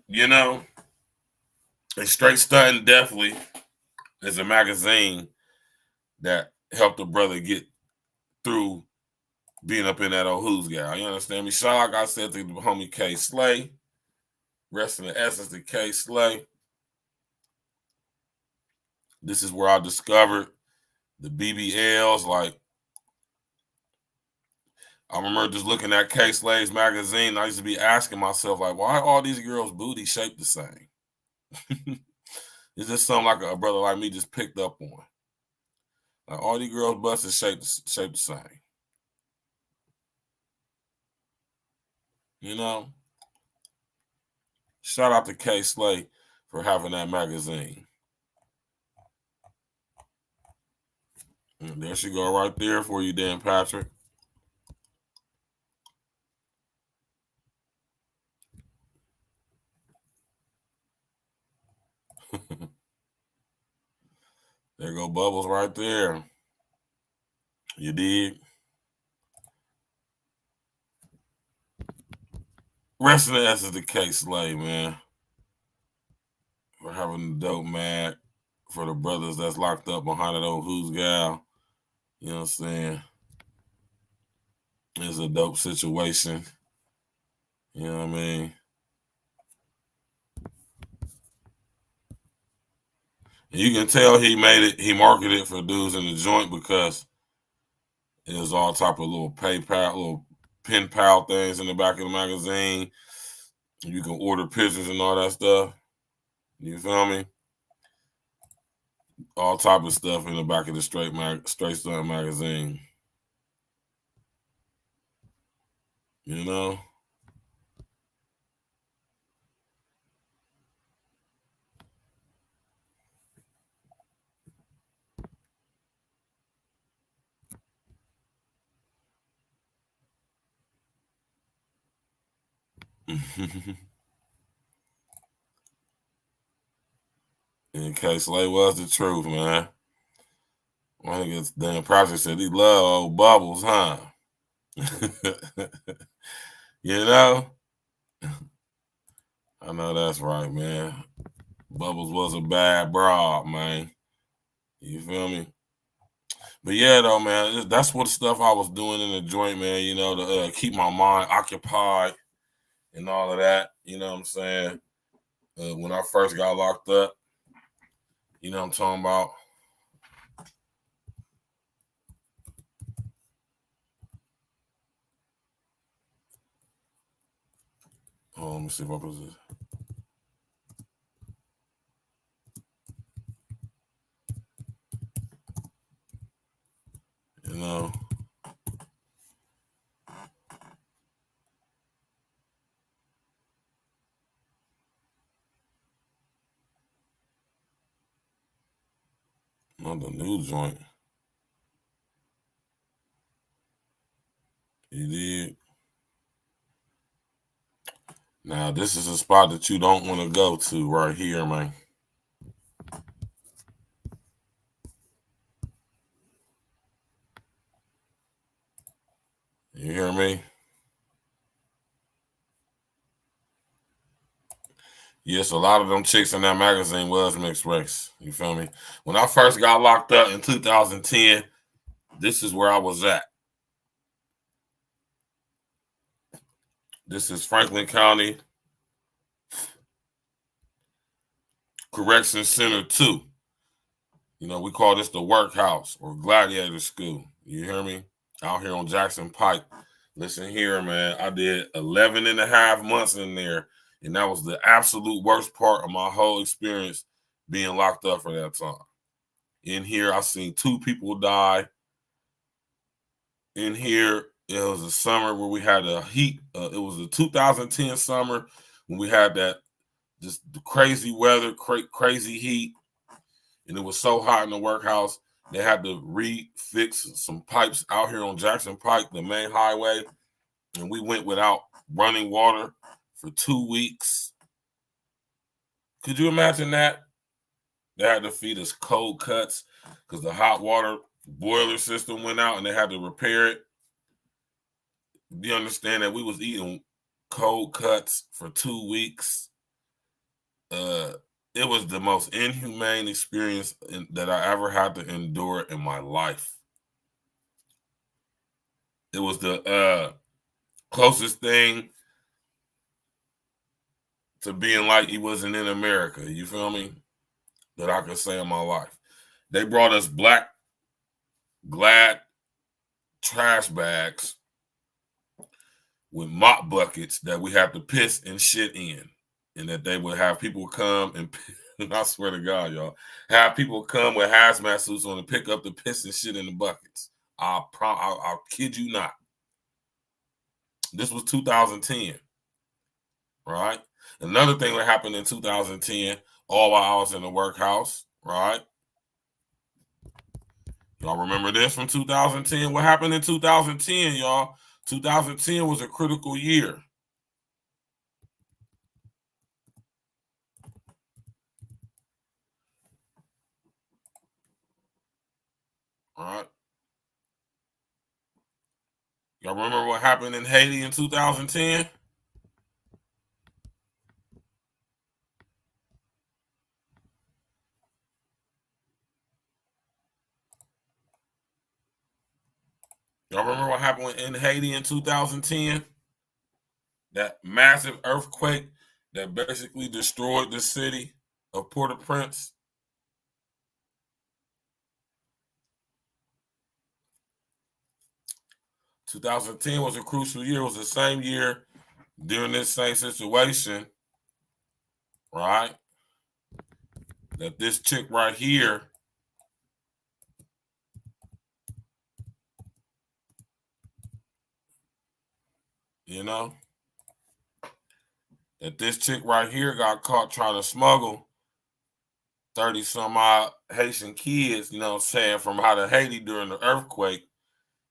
You know, and Straight Stunting definitely is a magazine that helped a brother get through being up in that old who's gal. You understand me? Shout out, like I said, to the homie K Slay. Rest in the essence to K Slay. This is where I discovered the BBLs. Like, I remember just looking at K Slay's magazine. I used to be asking myself, like, why are all these girls' booty shaped the same? It's just something like a brother like me just picked up on. Like, all these girls' butts is shaped the same. You know? Shout out to K Slay for having that magazine. And there she go right there for you, Dan Patrick. There go Bubbles right there. You dig? Rest in the essence of the K Slay, man. For having the dope mag for the brothers that's locked up behind that old who's gal. You know what I'm saying? It's a dope situation. You know what I mean? And you can tell he marketed it for dudes in the joint, because it was all type of little PayPal, little pen pal things in the back of the magazine. You can order pictures and all that stuff. You feel me? All type of stuff in the back of the Straight Stunting magazine. You know? And K Slay was the truth, man. I think it's damn Project said he love old Bubbles, huh? You know? I know that's right, man. Bubbles was a bad broad, man. You feel me? But yeah, though, man, that's what stuff I was doing in the joint, man, you know, to keep my mind occupied and all of that. You know what I'm saying? When I first got locked up, you know what I'm talking about? Oh, let me see if I put this. You know? Not the new joint. You did. Now, this is a spot that you don't want to go to right here, man. You hear me? Yes, a lot of them chicks in that magazine was mixed race. You feel me? When I first got locked up in 2010, this is where I was at. This is Franklin County Correction Center 2. You know, we call this the workhouse or gladiator school. You hear me? Out here on Jackson Pike. Listen here, man. I did 11 and a half months in there. And that was the absolute worst part of my whole experience being locked up for that time. In here, I seen 2 people die. In here, it was a summer where we had a heat. It was the 2010 summer when we had that just the crazy weather, crazy heat. And it was so hot in the workhouse, they had to refix some pipes out here on Jackson Pike, the main highway. And we went without running water for 2 weeks. Could you imagine that? They had to feed us cold cuts because the hot water boiler system went out and they had to repair it. Do you understand that we was eating cold cuts for 2 weeks? It was the most inhumane experience that I ever had to endure in my life. It was the closest thing to being like he wasn't in America, you feel me, that I could say in my life. They brought us black Glad trash bags with mop buckets that we have to piss and shit in, and that they would have people come and I swear to God, y'all, have people come with hazmat suits on and pick up the piss and shit in the buckets. I'll kid you not. This was 2010, right? Another thing that happened in 2010, all while I was in the workhouse, right? Y'all remember this from 2010? What happened in 2010, y'all? 2010 was a critical year. All right. Y'all remember what happened in Haiti in 2010? Y'all remember what happened in Haiti in 2010? That massive earthquake that basically destroyed the city of Port-au-Prince. (2010) was a crucial year. It was the same year during this same situation, right? That this chick right here, you know, that this chick right here got caught trying to smuggle 30 some odd Haitian kids, you know what I'm saying, from out of Haiti during the earthquake.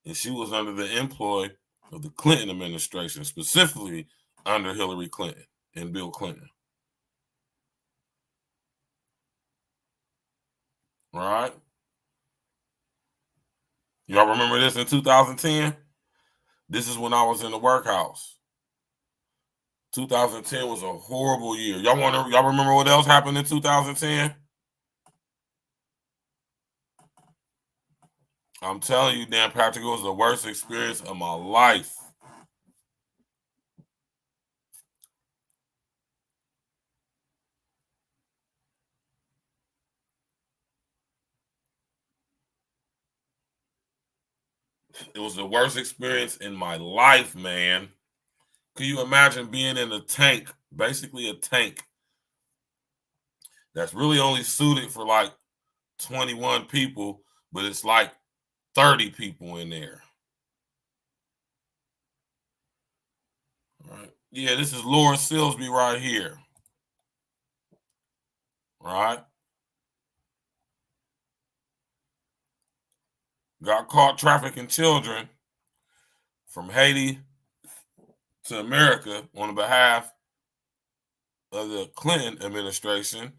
And she was under the employ of the Clinton administration, specifically under Hillary Clinton and Bill Clinton. Right? Y'all remember this in 2010? This is when I was in the workhouse. 2010 was a horrible year. Y'all remember what else happened in 2010? I'm telling you, Dan Patrick, it was the worst experience of my life. It was the worst experience in my life, man. Can you imagine being in a tank, basically a tank, that's really only suited for like 21 people, but it's like 30 people in there. All right. Yeah, this is Laura Silsby right here. Right? Got caught trafficking children from Haiti to America on behalf of the Clinton administration,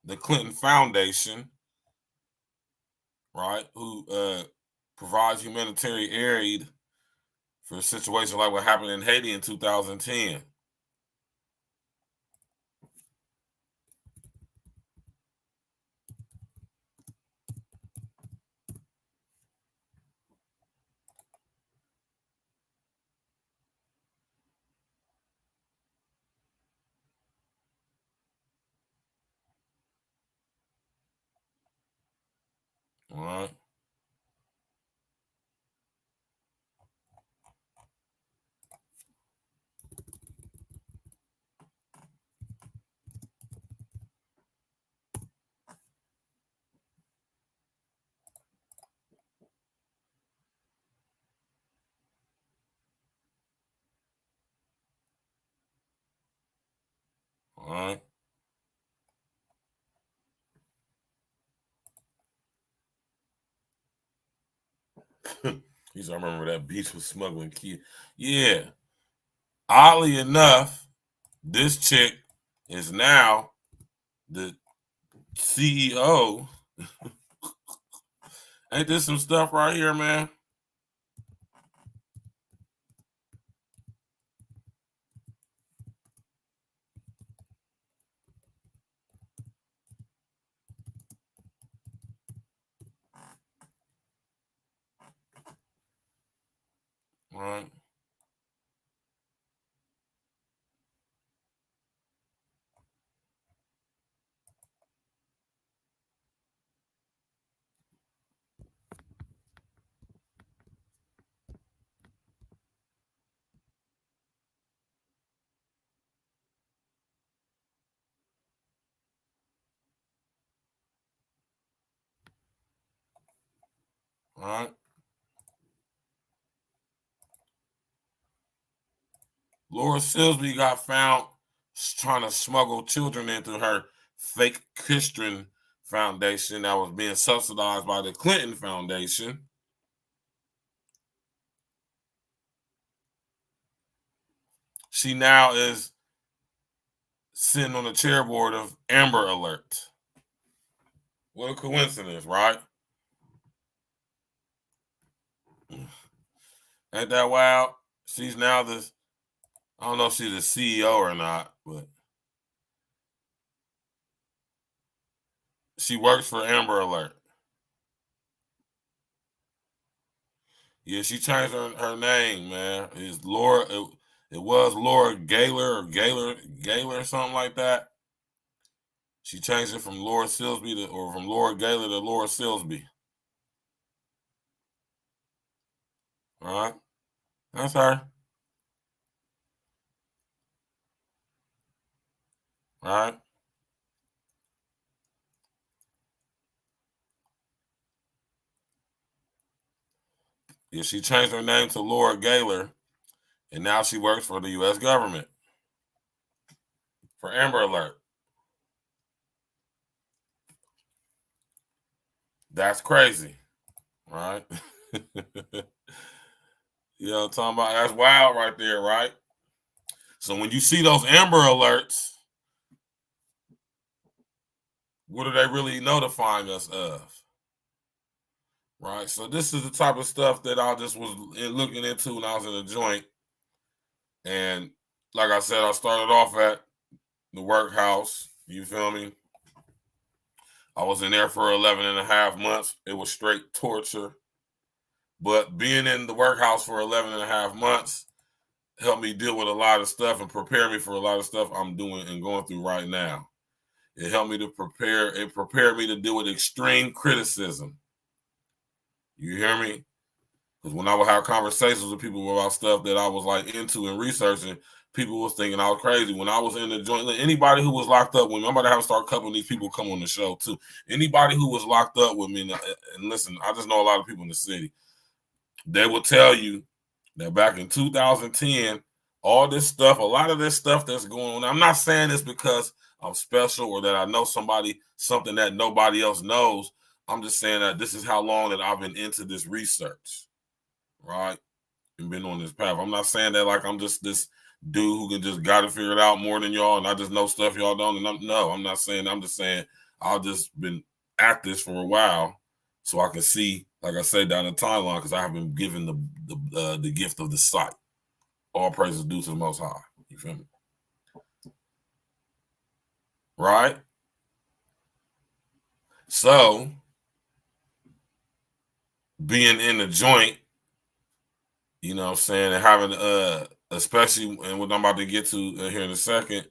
the Clinton Foundation, right, who provides humanitarian aid for a situation like what happened in Haiti in 2010. All right. All right. He said, I remember that beach was smuggling kids. Yeah. Oddly enough, this chick is now the CEO. Ain't this some stuff right here, man? All right. All right. Laura Silsby got found trying to smuggle children in through her fake Christian foundation that was being subsidized by the Clinton Foundation. She now is sitting on the chair board of Amber Alert. What a coincidence, right? Ain't that wild? She's now this, I don't know if she's the CEO or not, but she works for Amber Alert. Yeah, she changed her name, man. It's Laura. It was Laura Gaylor or Gaylor or something like that. She changed it from Laura Silsby or from Laura Gaylor to Laura Silsby. All right, that's her. All right. Yeah, she changed her name to Laura Gaylor, and now she works for the U.S. government for Amber Alert. That's crazy, right? You know what I'm talking about? That's wild right there, right? So when you see those Amber Alerts, what are they really notifying us of? Right. So this is the type of stuff that I just was looking into when I was in the joint. And like I said, I started off at the workhouse. You feel me? I was in there for 11 and a half months. It was straight torture. But being in the workhouse for 11 and a half months helped me deal with a lot of stuff and prepare me for a lot of stuff I'm doing and going through right now. It helped me to prepare. It prepared me to deal with extreme criticism. You hear me? Because when I would have conversations with people about stuff that I was like into and researching, people was thinking I was crazy. When I was in the joint, anybody who was locked up with me, I'm about to have to start coupling these people come on the show too. Anybody who was locked up with me, and listen, I just know a lot of people in the city. They will tell you that back in 2010, all this stuff, a lot of this stuff that's going on. I'm not saying this because I'm special or that I know something that nobody else knows. I'm just saying that this is how long that I've been into this research, right? And been on this path. I'm not saying that like I'm just this dude who can just got to figure it out more than y'all and I just know stuff y'all don't. And I'm not saying, I'm just saying I've just been at this for a while so I can see, like I said, down the timeline, because I have been given the gift of the sight. All praise is due to the Most High. You feel me? Right? So, being in the joint, you know what I'm saying, and having, especially, and what I'm about to get to here in a second,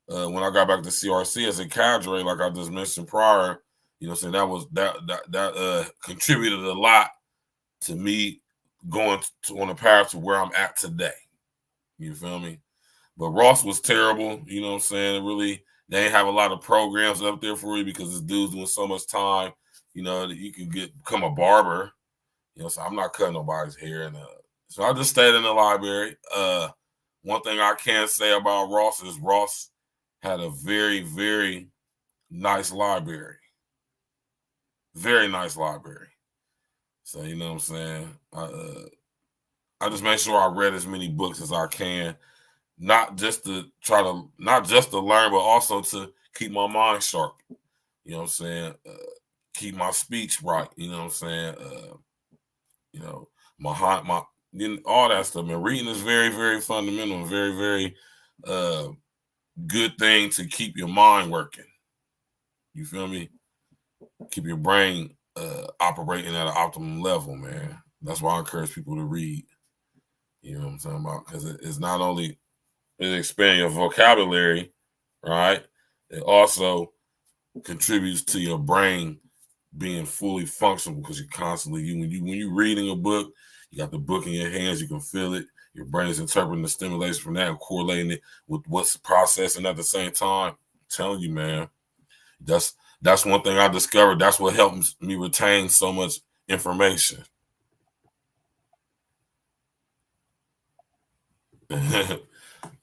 when I got back to CRC as a cadre, like I just mentioned prior, you know what I'm saying, that contributed a lot to me going on a path to where I'm at today. You feel me? But Ross was terrible, you know what I'm saying? Really, they ain't have a lot of programs up there for you because this dude's doing so much time, you know, that you can become a barber. You know, so I'm not cutting nobody's hair. And so I just stayed in the library. One thing I can say about Ross is Ross had a very, very nice library. Very nice library. So, you know what I'm saying? I just make sure I read as many books as I can, not just to learn, but also to keep my mind sharp. You know what I'm saying? Keep my speech right. You know what I'm saying? You know, all that stuff. And reading is very, very fundamental and very, very good thing to keep your mind working. You feel me? Keep your brain operating at an optimum level, man. That's why I encourage people to read. You know what I'm talking about? Because it's not only it expands your vocabulary, right? It also contributes to your brain being fully functional because you're constantly when you're reading a book, you got the book in your hands, you can feel it. Your brain is interpreting the stimulation from that and correlating it with what's processing at the same time. I'm telling you, man, that's one thing I discovered. That's what helps me retain so much information.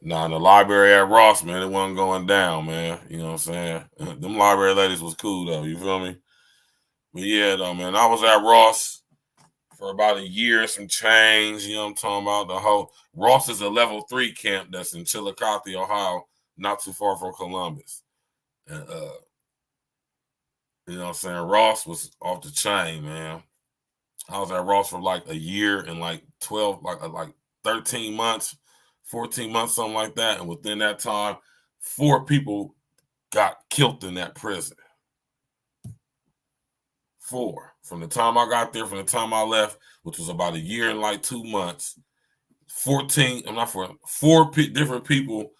Nah, in the library at Ross, man, it wasn't going down, man. You know what I'm saying? Them library ladies was cool, though. You feel me? But yeah, though, man, I was at Ross for about a year, some change. You know what I'm talking about? The whole Ross is a level 3 camp that's in Chillicothe, Ohio, not too far from Columbus. And you know what I'm saying? Ross was off the chain, man. I was at Ross for like a year and like 12, like 13 months, 14 months, something like that. And within that time, 4 people got killed in that prison. 4. From the time I got there, from the time I left, which was about a year and like 2 months, 4 different people,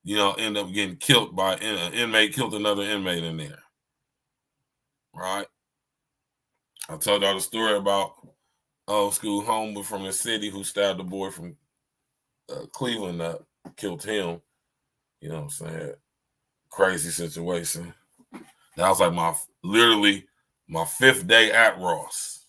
you know, end up getting killed by an inmate, killed another inmate in there. Right? I told y'all the story about old school homeboy from the city who stabbed a boy from Cleveland that killed him. You know what I'm saying? Crazy situation. That was like literally my 5th day at Ross.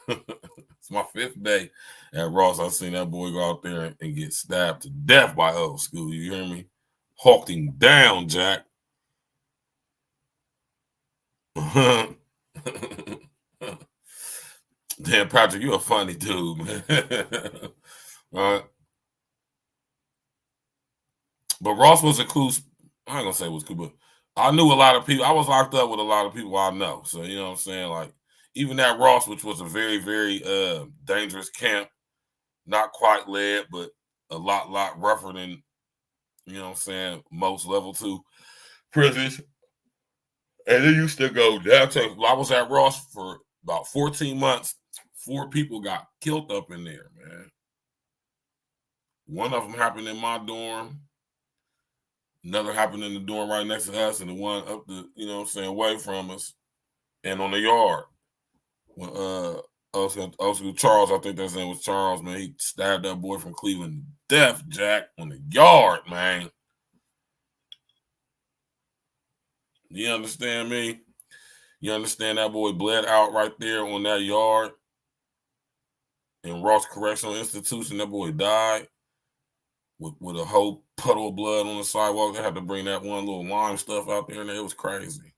It's my 5th day at Ross. I seen that boy go out there and get stabbed to death by old school. You hear me? Hawked him down, Jack. Damn, Patrick, you a funny dude, man. Right? But Ross was a cool. I ain't gonna say it was cool, but I knew a lot of people. I was locked up with a lot of people I know. So you know what I'm saying? Like, even at Ross, which was a very, very dangerous camp, not quite lead, but a lot rougher than, you know what I'm saying, most level 2 prisons. And it used to go down to, I was at Ross for about 14 months. 4 people got killed up in there, man. One of them happened in my dorm. Another happened in the dorm right next to us, and the one up the, you know what I'm saying, away from us and on the yard. When also Charles, I think that's name was Charles, man. He stabbed that boy from Cleveland to death, Jack, on the yard, man. You understand me? You understand that boy bled out right there on that yard in Ross Correctional Institution. That boy died with a whole puddle of blood on the sidewalk. They had to bring that one little lime stuff out there, and it was crazy.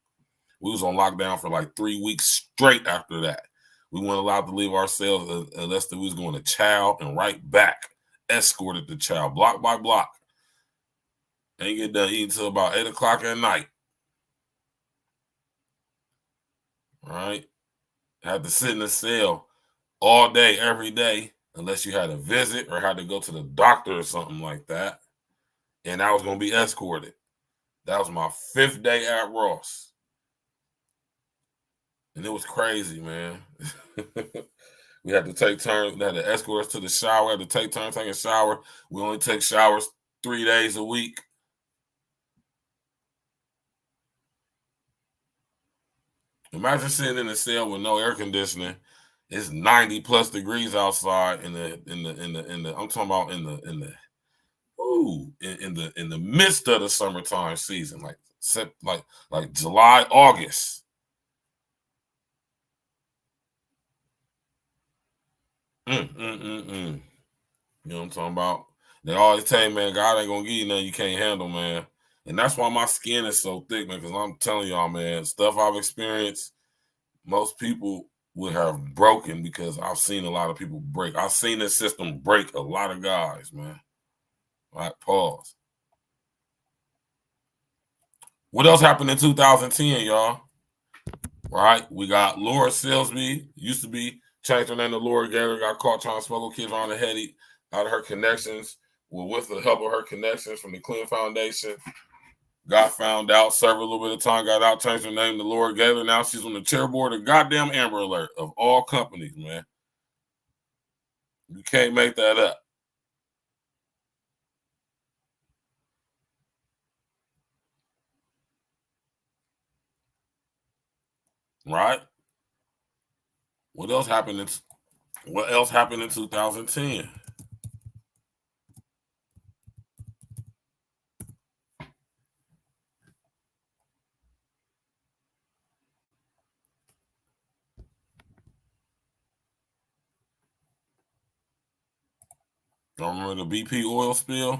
We was on lockdown for like 3 weeks straight after that. We weren't allowed to leave our cells unless we was going to chow and right back. Escorted the chow block by block. Ain't get done eating till about 8 o'clock at night. All right? Had to sit in the cell all day, every day, unless you had a visit or had to go to the doctor or something like that. And I was going to be escorted. That was my 5th day at Ross. And it was crazy, man. We had to take turns. They had to escort us to the shower. Had to take turns taking a shower. We only take showers 3 days a week. Imagine sitting in a cell with no air conditioning. It's 90+ degrees outside in the I'm talking about in the midst of the summertime season, like July, August. You know what I'm talking about? They always tell you, man, God ain't gonna give you nothing you can't handle, man. And that's why my skin is so thick, man, because I'm telling y'all, man, stuff I've experienced, most people would have broken because I've seen a lot of people break. I've seen this system break a lot of guys, man. All right, pause. What else happened in 2010, y'all? Right? We got Laura Silsby, used to be changed her name to Laura Gator, got caught trying to smuggle kids around the head out of her connections. Well, with the help of her connections from the Clean Foundation, got found out, served a little bit of time, got out, changed her name to Laura Gator. Now she's on the chairboard of goddamn Amber Alert of all companies, man. You can't make that up. Right? What else happened in 2010? Y'all remember the BP oil spill?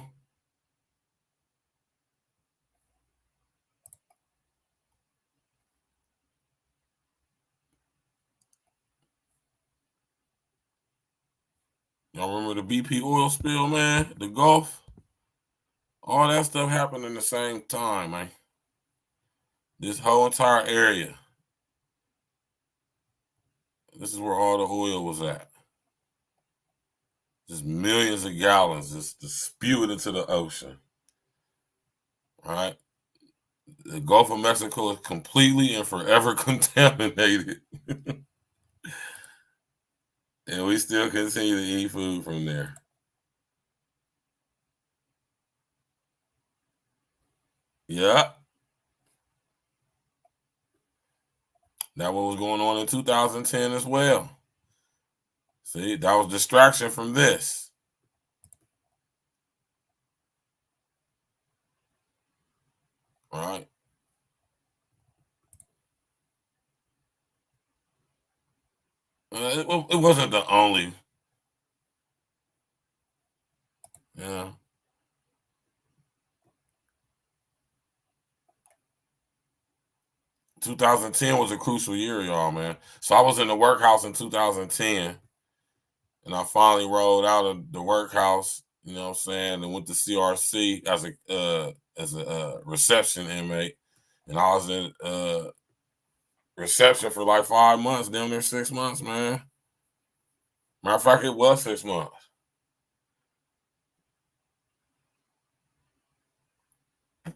Y'all remember the BP oil spill, man? The Gulf? All that stuff happened in the same time, man. This whole entire area. This is where all the oil was at. Just millions of gallons just spewed into the ocean. All right? The Gulf of Mexico is completely and forever contaminated. And we still continue to eat food from there. Yeah. That what was going on in 2010 as well. See, that was distraction from this. All right. It wasn't the only. Yeah. – 2010 was a crucial year, y'all, man. So I was in the workhouse in 2010, and I finally rolled out of the workhouse, you know what I'm saying, and went to CRC as a reception inmate. And I was in reception for like 5 months, damn near 6 months, man. Matter of fact, it was 6 months.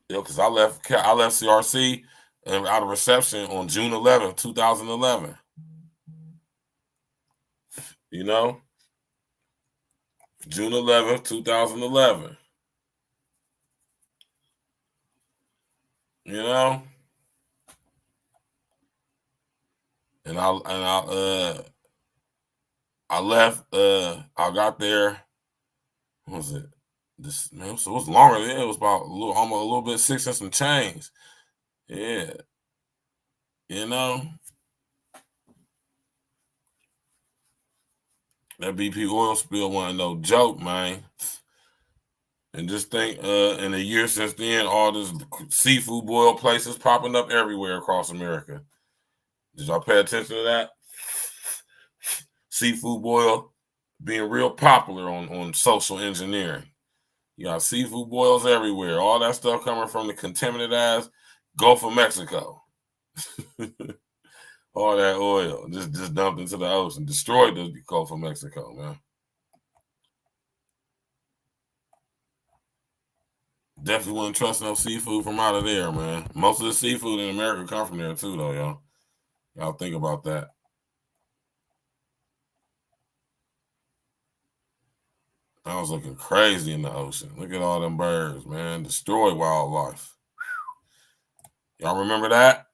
Yeah, because I left CRC and out of reception on June 11th, 2011. You know? June 11th, 2011. You know? And I left, I got there, what was it? This, man, so it was longer than it was about almost a little bit, 6 and some change. Yeah. You know? That BP oil spill wasn't no joke, man. And just think, in the year since then, all this seafood boil places popping up everywhere across America. Did y'all pay attention to that? Seafood boil being real popular on social engineering. You got seafood boils everywhere. All that stuff coming from the contaminated ass Gulf of Mexico. All that oil just dumped into the ocean, destroyed the Gulf of Mexico, man. Definitely wouldn't trust no seafood from out of there, man. Most of the seafood in America come from there too, though, y'all. Y'all think about that. I was looking crazy in the ocean. Look at all them birds, man. Destroy wildlife. Y'all remember that?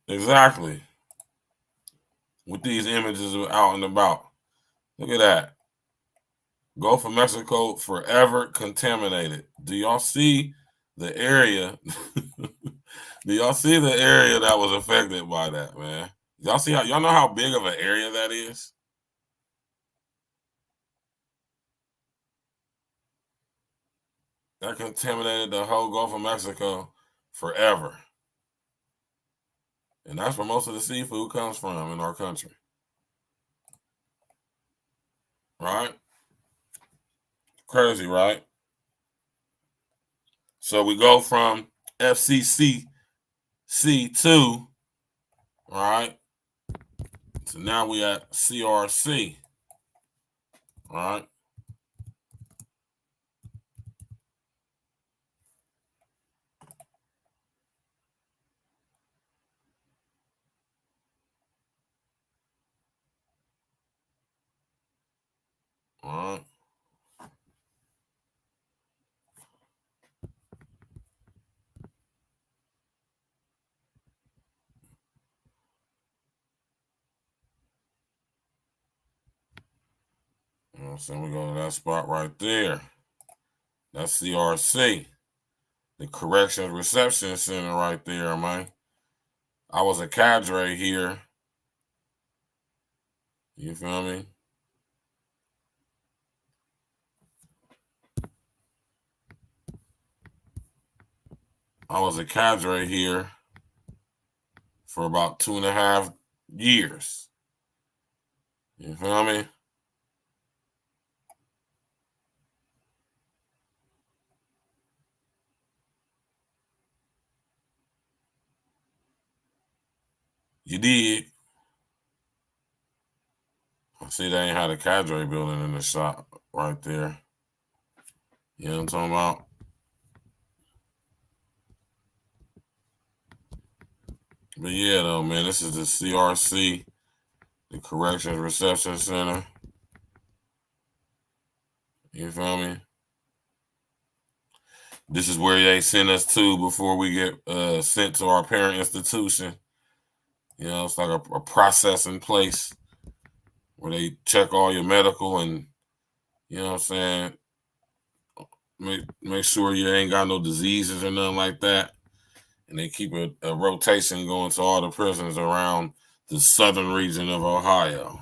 Exactly. With these images out and about. Look at that. Gulf of Mexico forever contaminated. Do y'all see the area? Do y'all see the area that was affected by that, man? Y'all know how big of an area that is? That contaminated the whole Gulf of Mexico forever. And that's where most of the seafood comes from in our country. Right? Crazy, right? So we go from FCCC2, right? So now we at CRC, right? All right. You know what I'm saying? We go to that spot right there. That's CRC, the Corrections Reception Center right there, man. I was a cadre here. You feel me? I was a cadre here for about 2.5 years. You feel me? You did. I see they ain't had a cadre building in the shop right there. You know what I'm talking about? But yeah, though, man, this is the CRC, the Corrections Reception Center. You feel me? This is where they send us to before we get sent to our parent institution. You know, it's like a processing place where they check all your medical and, you know what I'm saying, make sure you ain't got no diseases or nothing like that. And they keep a rotation going to all the prisons around the southern region of Ohio.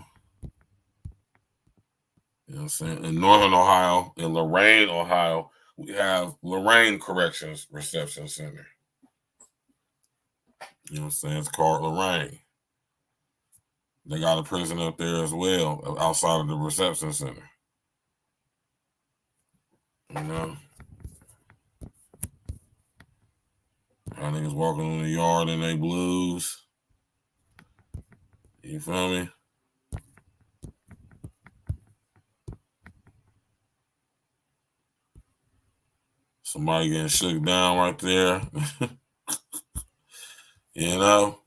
You know what I'm saying? In northern Ohio, in Lorain, Ohio, we have Lorain Corrections Reception Center. You know what I'm saying? It's called Lorain. They got a prison up there as well, outside of the reception center. You know? Got niggas walking in the yard in they blues. You feel me? Somebody getting shook down right there. You know?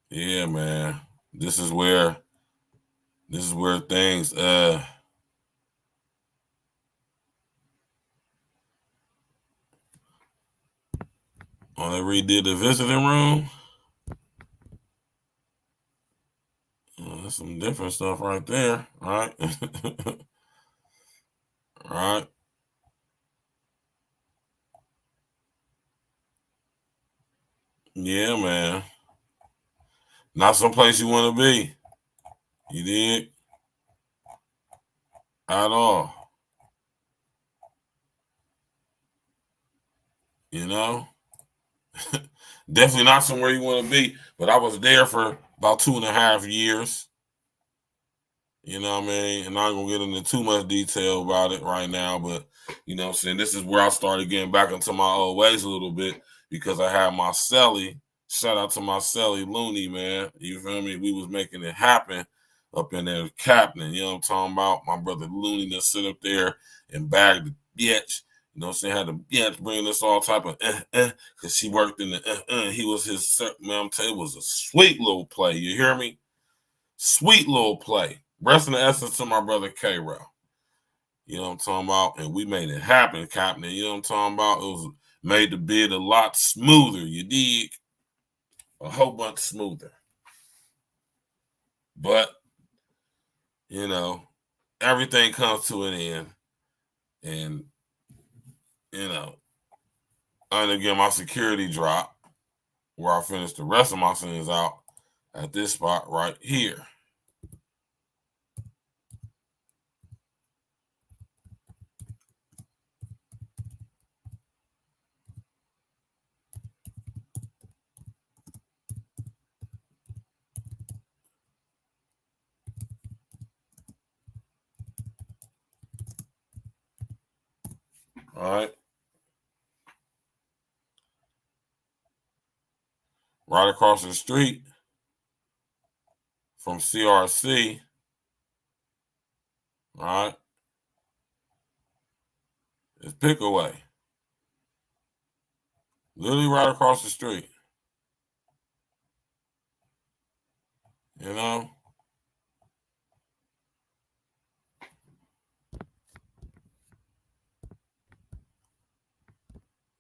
Yeah, man. This is where things when they redid the visiting room. That's some different stuff right there, right? Right. Yeah, man. Not someplace you want to be. You did? At all. You know? Definitely not somewhere you want to be. But I was there for about 2.5 years. You know what I mean? And I'm not going to get into too much detail about it right now. But, you know what I'm saying? This is where I started getting back into my old ways a little bit because I had my celly. Shout out to my celly Looney, man. You feel me? We was making it happen up in there, Captain. You know what I'm talking about? My brother Looney that sit up there and bag the bitch. You know what I'm saying? Had the bitch bring us all type of because she worked in the He was his, man, I'm telling you, it was a sweet little play. You hear me? Sweet little play. Rest in the essence to my brother K-Rail. You know what I'm talking about? And we made it happen, Captain. You know what I'm talking about? It was made the bid a lot smoother. You dig? A whole bunch smoother. But, you know, everything comes to an end. And, you know, I ended up getting my security drop where I finished the rest of my sentence out at this spot right here. All right. Right across the street from CRC. All right. It's Pickaway. Literally right across the street. You know?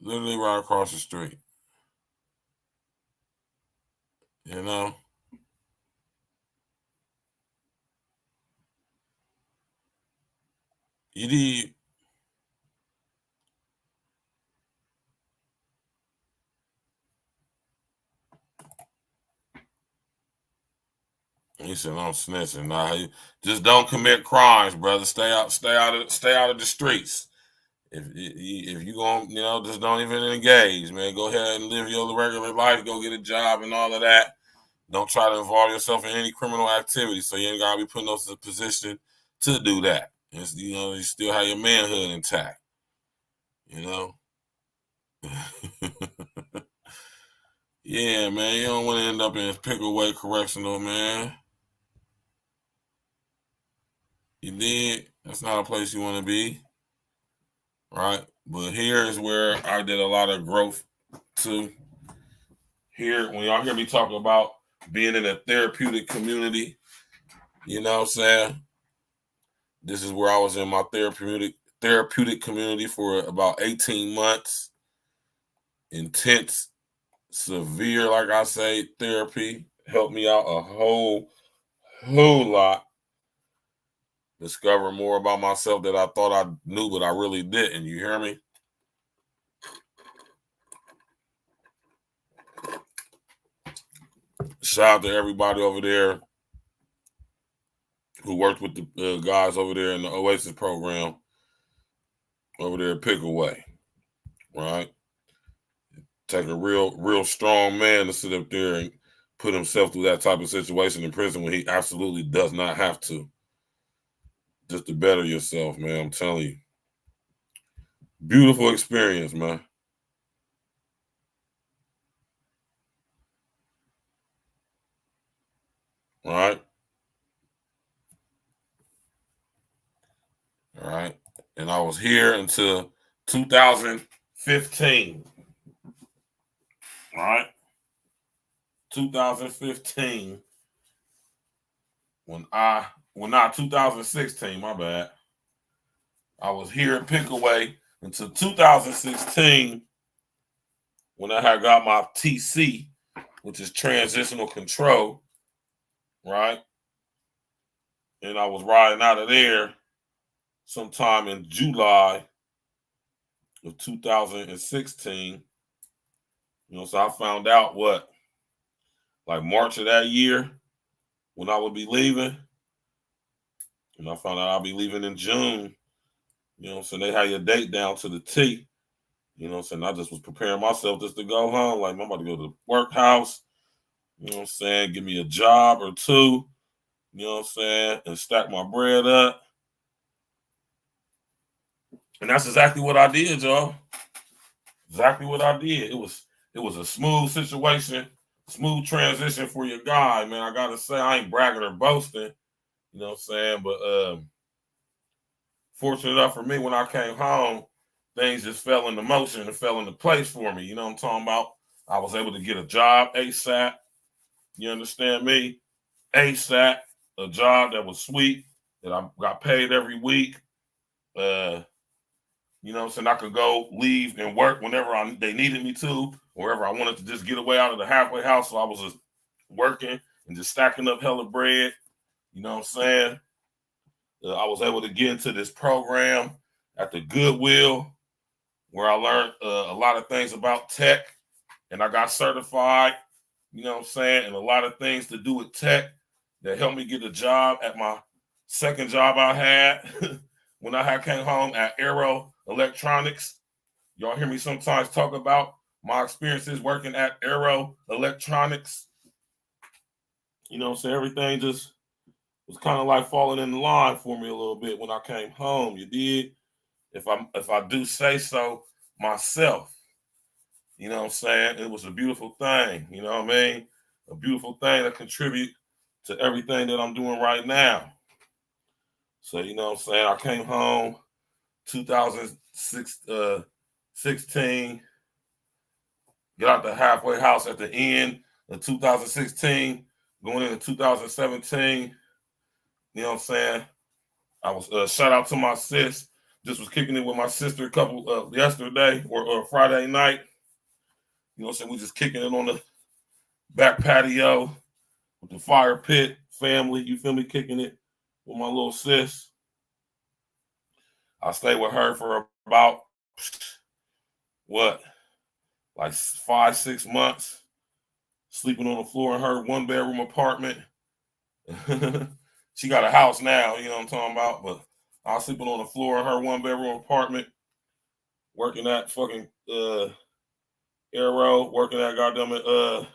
Literally right across the street. You know? You need. He said, "I'm snitching." Nah, just don't commit crimes, brother. Stay out of the streets. If you gonna, you know, just don't even engage, man. Go ahead and live your regular life. Go get a job and all of that. Don't try to involve yourself in any criminal activity. So you ain't gotta be putting us in a position to do that. It's, you know, you still have your manhood intact. You know. Yeah, man. You don't want to end up in Pickaway Correctional, man. You did. That's not a place you want to be. Right? But here is where I did a lot of growth too. Here, when y'all hear me talk about being in a therapeutic community, you know what I'm saying? This is where I was in my therapeutic community for about 18 months. Intense, severe, like I say, therapy helped me out a whole lot. Discover more about myself that I thought I knew, but I really didn't. You hear me? Shout out to everybody over there who worked with the guys over there in the Oasis program over there at Pickaway, right? Take a real strong man to sit up there and put himself through that type of situation in prison when he absolutely does not have to. Just to better yourself, man. I'm telling you. Beautiful experience, man. All right. All right. And I was here until 2015. All right. 2015. When 2016, my bad. I was here at Pickaway until 2016 when I had got my TC, which is transitional control, right? And I was riding out of there sometime in July of 2016. So I found out like March of that year when I would be leaving. And I found out I'll be leaving in June. So they had your date down to the T. So I just was preparing myself just to go home. Like, I'm about to go to the workhouse, give me a job or two, and stack my bread up. And that's exactly what I did, y'all. Exactly what I did. It was a smooth situation, smooth transition for your guy, man. I gotta say, I ain't bragging or boasting, but fortunate enough for me, when I came home, things just fell into motion and fell into place for me. You know what I'm talking about? I was able to get a job ASAP. You understand me? ASAP, a job that was sweet, that I got paid every week. I could go, leave, and work whenever they needed me to, wherever I wanted to just get away out of the halfway house. So I was just working and just stacking up hella bread. You know what I'm saying? I was able to get into this program at the Goodwill where I learned a lot of things about tech, and I got certified, and a lot of things to do with tech that helped me get a job at my second job I had when I came home at Aero Electronics. Y'all hear me sometimes talk about my experiences working at Aero Electronics. Everything just was kind of like falling in line for me a little bit when I came home. You did, if I do say so myself. It was a beautiful thing. You know what I mean? A beautiful thing to contribute to everything that I'm doing right now. So, I came home 2016, get out the halfway house at the end of 2016, going into 2017. I was shout out to my sis. Just was kicking it with my sister a couple yesterday or Friday night. We just kicking it on the back patio with the fire pit family. You feel me? Kicking it with my little sis. I stayed with her for about like 5-6 months, sleeping on the floor in her 1-bedroom apartment. She got a house now, you know what I'm talking about, but I was sleeping on the floor in her 1-bedroom apartment, working at fucking Aero, working at goddamn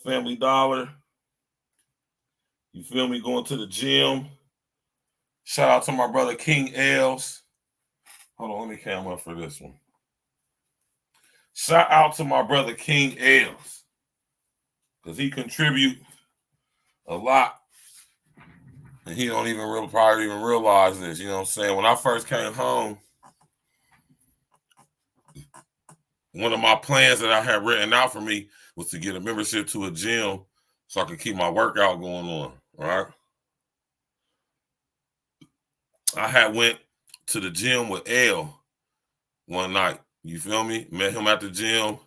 Family Dollar. You feel me? Going to the gym. Shout out to my brother King Els. Hold on, let me cam up for this one. Shout out to my brother King Els, because he contribute a lot, and he don't even probably even realize this. You know what I'm saying? When I first came home, one of my plans that I had written out for me was to get a membership to a gym so I could keep my workout going on. Right? I had went to the gym with L one night. You feel me? Met him at the gym.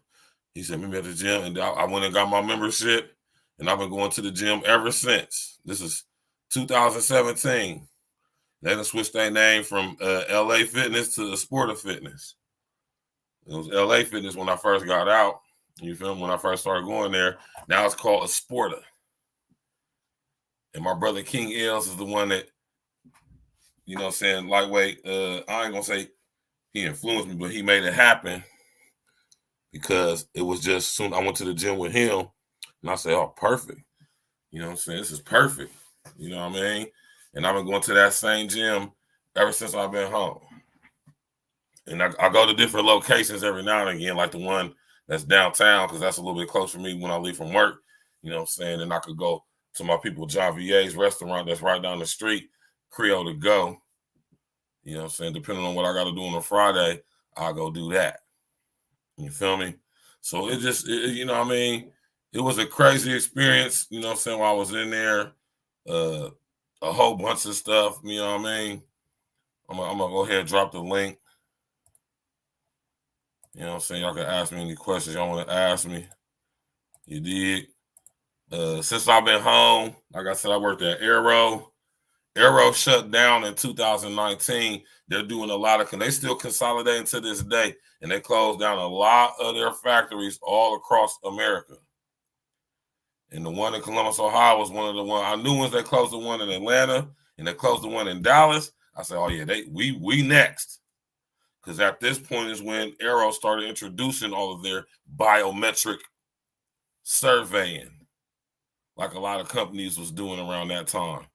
He said, meet me at the gym. And I went and got my membership. And I've been going to the gym ever since. This is 2017. They done switched their name from LA Fitness to Sporta Fitness. It was LA Fitness when I first got out. You feel me? When I first started going there. Now it's called a Sporta. And my brother King Els is the one that, lightweight. I ain't going to say he influenced me, but he made it happen, because it was just soon I went to the gym with him and I said, oh, perfect. You know what I'm saying? This is perfect. You know what I mean? And I've been going to that same gym ever since I've been home. And I go to different locations every now and again, like the one that's downtown, because that's a little bit close for me when I leave from work. You know what I'm saying? And I could go to my people John VA's restaurant that's right down the street, Creole to Go. You know what I'm saying? Depending on what I got to do on a Friday, I'll go do that. You feel me? So it just, you know what I mean? It was a crazy experience, you know what I'm saying, while I was in there. A whole bunch of stuff, you know what I mean? I'm going to go ahead and drop the link. You know what I'm saying? Y'all can ask me any questions y'all want to ask me. You dig? Since I've been home, like I said, I worked at Aero. Aero shut down in 2019. They're doing a lot of, they still consolidating to this day, and they closed down a lot of their factories all across America. And the one in Columbus, Ohio was one of the ones. I knew once they closed the one in Atlanta and they closed the one in Dallas, I said, oh yeah, we next. Because at this point is when Aero started introducing all of their biometric surveying, like a lot of companies was doing around that time.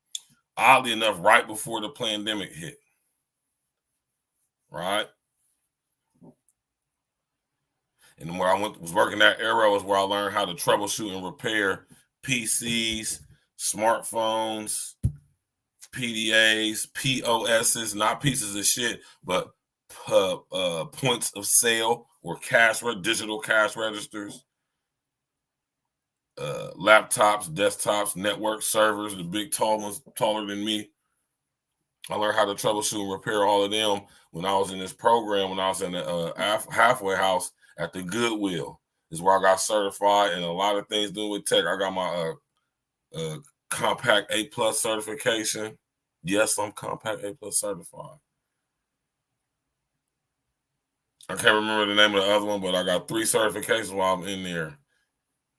Oddly enough, right before the pandemic hit. Right? And where I was working at Aero is where I learned how to troubleshoot and repair PCs, smartphones, PDAs, POSs, not pieces of shit, but points of sale or digital cash registers, laptops, desktops, network servers, the big tall ones taller than me. I learned how to troubleshoot and repair all of them when I was in this program, when I was in the halfway house at the Goodwill. Is where I got certified and a lot of things doing with tech. I got my Compact A+ certification. Yes, I'm Compact A+ certified. I can't remember the name of the other one, but I got 3 certifications while I'm in there.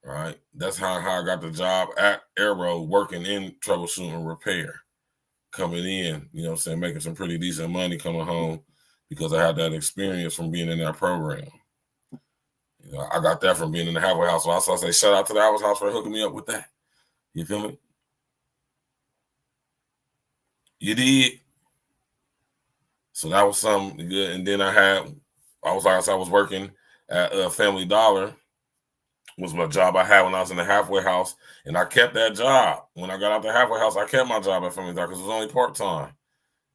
Right? That's how I got the job at Aero, working in troubleshooting and repair. Coming in, you know what I'm saying, making some pretty decent money coming home because I had that experience from being in that program. You know, I got that from being in the halfway house. So I say shout out to the halfway house for hooking me up with that. You feel me? You did. So that was something good. And then I was working at Family Dollar. Was my job I had when I was in the halfway house, and I kept that job. When I got out the halfway house, I kept my job at Family Dollar because it was only part-time.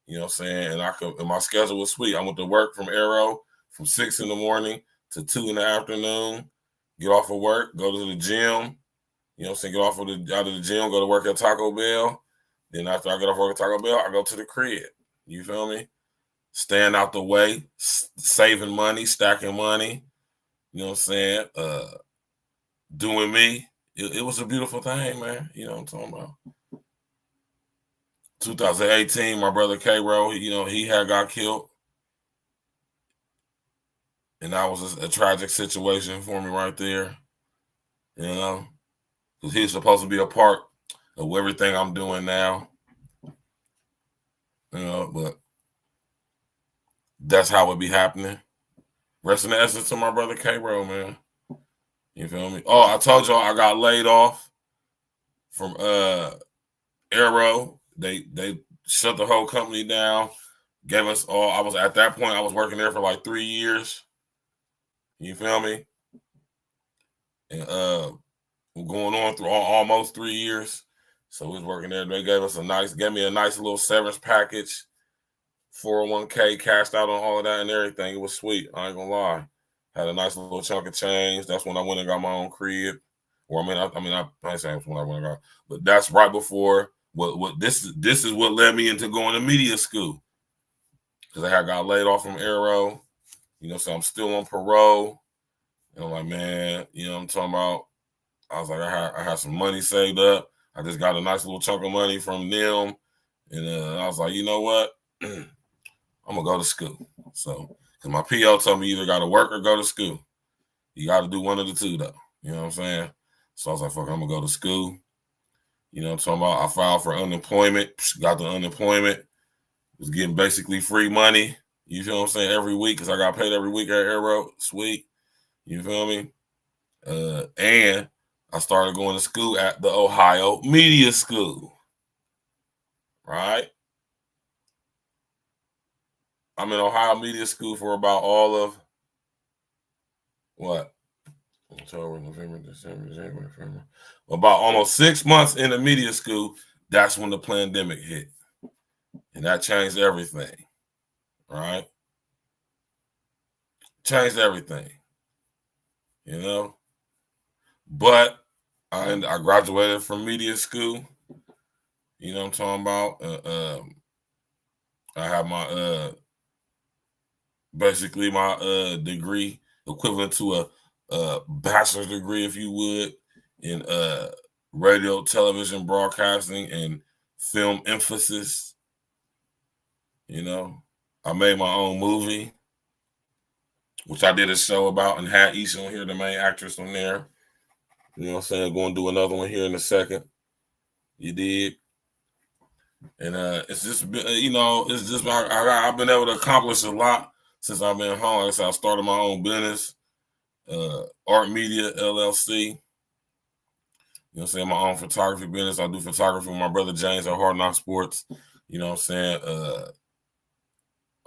You know what I'm saying? And my schedule was sweet. I went to work from Aero from 6 in the morning to 2 in the afternoon, get off of work, go to the gym, you know what I'm saying, get out of the gym, go to work at Taco Bell. Then after I get off work at Taco Bell, I go to the crib. You feel me? Staying out the way, saving money, stacking money, you know what I'm saying? Doing me. It was a beautiful thing, man. You know what I'm talking about? 2018, my brother K-Ro, you know, he had got killed. And that was a tragic situation for me right there. You know, because he's supposed to be a part of everything I'm doing now. You know, but that's how it be happening. Rest in the essence to my brother K-Ro, man. You feel me? Oh, I told y'all I got laid off from Aero. They shut the whole company down. Gave us all. I was at that point. I was working there for like 3 years. You feel me? And going on through almost 3 years. So we was working there. They gave me a nice little severance package, 401k, cashed out on all of that and everything. It was sweet. I ain't gonna lie. Had a nice little chunk of change. That's when I went and got my own crib. Or I ain't saying it's when I went and got, but that's right before what this is what led me into going to media school. Because I had got laid off from Aero. You know, so I'm still on parole. And I'm like, man, you know what I'm talking about? I was like, I had some money saved up. I just got a nice little chunk of money from them. And I was like, you know what? I'm going to go to school. So, because my PO told me either got to work or go to school. You got to do one of the two, though. You know what I'm saying? So I was like, fuck, I'm going to go to school. You know what I'm talking about? I filed for unemployment, got the unemployment, was getting basically free money. You feel what I'm saying? Every week, because I got paid every week at Aero. Sweet. You feel me? And I started going to school at the Ohio Media School. Right? I'm in Ohio Media School for about all of what? October, November, December, January, February. About almost 6 months in the media school, that's when the pandemic hit. And that changed everything. Right? Changed everything. You know? But I graduated from media school. You know what I'm talking about? I have my basically my degree equivalent to a bachelor's degree, if you would, in radio, television, broadcasting, and film emphasis. You know, I made my own movie, which I did a show about and had Isha on here, the main actress on there. You know what I'm saying? Going to do another one here in a second. You did. And it's just, it's just, I've been able to accomplish a lot since I've been home. Like I said, I started my own business, Art Media LLC. You know what I'm saying? My own photography business. I do photography with my brother James at Hard Knock Sports. You know what I'm saying?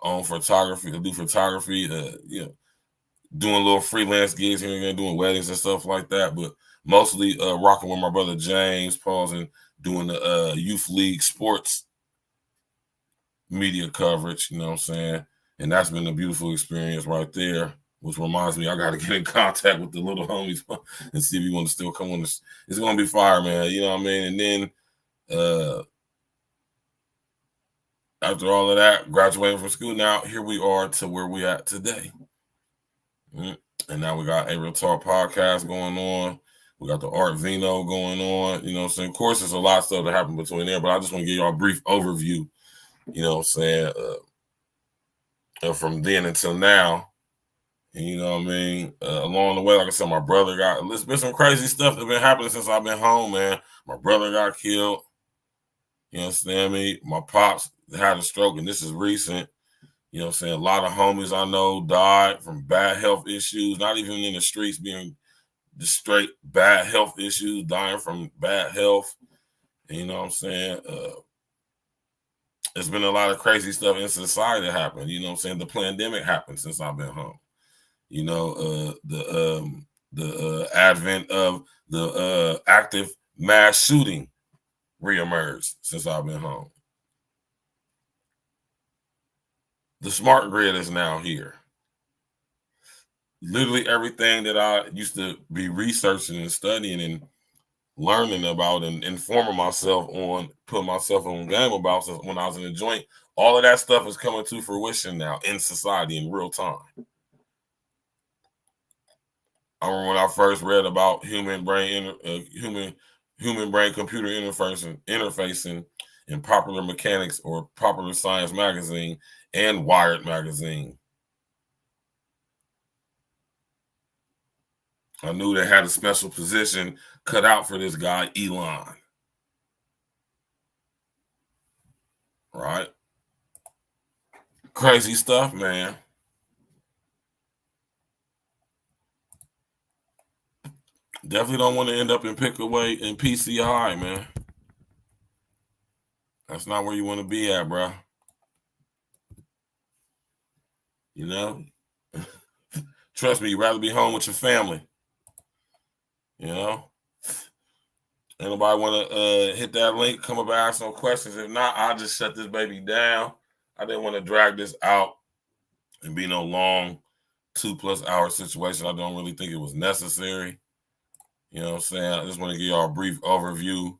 Own photography. I do photography, doing little freelance gigs here and there, doing weddings and stuff like that. But mostly rocking with my brother James, and doing the youth league sports media coverage, you know what I'm saying? And that's been a beautiful experience right there, which reminds me I got to get in contact with the little homies and see if you want to still come on this. It's going to be fire, man. You know what I mean? And then after all of that, graduating from school, now here we are to where we at today. And now we got a Real Talk podcast going on. We got the Art Vino going on. You know what I'm saying? Of course, there's a lot of stuff that happened between there, but I just want to give y'all a brief overview, you know what I'm saying, from then until now. And you know what I mean? Along the way, like I said, my brother there's been some crazy stuff that's been happening since I've been home, man. My brother got killed. You understand me? My pops had a stroke, and this is recent. You know what I'm saying? A lot of homies I know died from bad health issues, not even in the streets, being just straight bad health issues, dying from bad health. And you know what I'm saying? There's been a lot of crazy stuff in society that happened. You know what I'm saying? The pandemic happened since I've been home. You know, the advent of the active mass shooting reemerged since I've been home. The smart grid is now here. Literally everything that I used to be researching and studying and learning about and informing myself on, putting myself on game about when I was in the joint, all of that stuff is coming to fruition now in society in real time. I remember when I first read about human brain computer interfacing in Popular Mechanics or Popular Science magazine and Wired magazine. I knew they had a special position cut out for this guy, Elon. Right? Crazy stuff, man. Definitely don't want to end up in Pickaway and PCI, man. That's not where you want to be at, bro. You know? Trust me, you'd rather be home with your family. You know? Anybody want to hit that link, come up and ask some questions? If not, I'll just shut this baby down. I didn't want to drag this out and be no long 2+ hour situation. I don't really think it was necessary. You know what I'm saying? I just want to give y'all a brief overview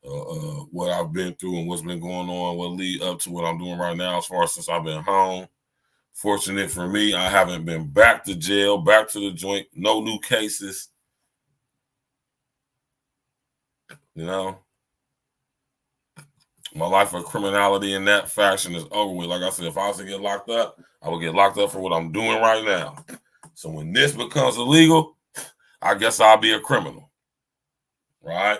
of what I've been through and what's been going on, what lead up to what I'm doing right now as far as since I've been home. Fortunate for me, I haven't been back to jail, back to the joint, no new cases. You know, my life of criminality in that fashion is over with. Like I said, if I was to get locked up, I would get locked up for what I'm doing right now. So when this becomes illegal, I guess I'll be a criminal, right?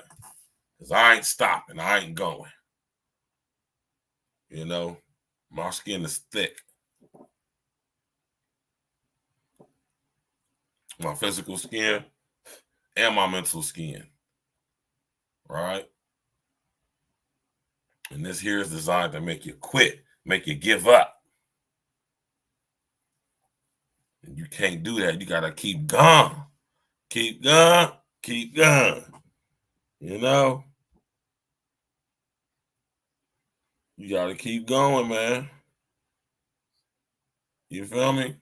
Because I ain't stopping. I ain't going. You know, my skin is thick. My physical skin and my mental skin, right? And this here is designed to make you quit, make you give up. And you can't do that. You gotta keep going. Keep going. Keep going. You know? You gotta keep going, man. You feel me?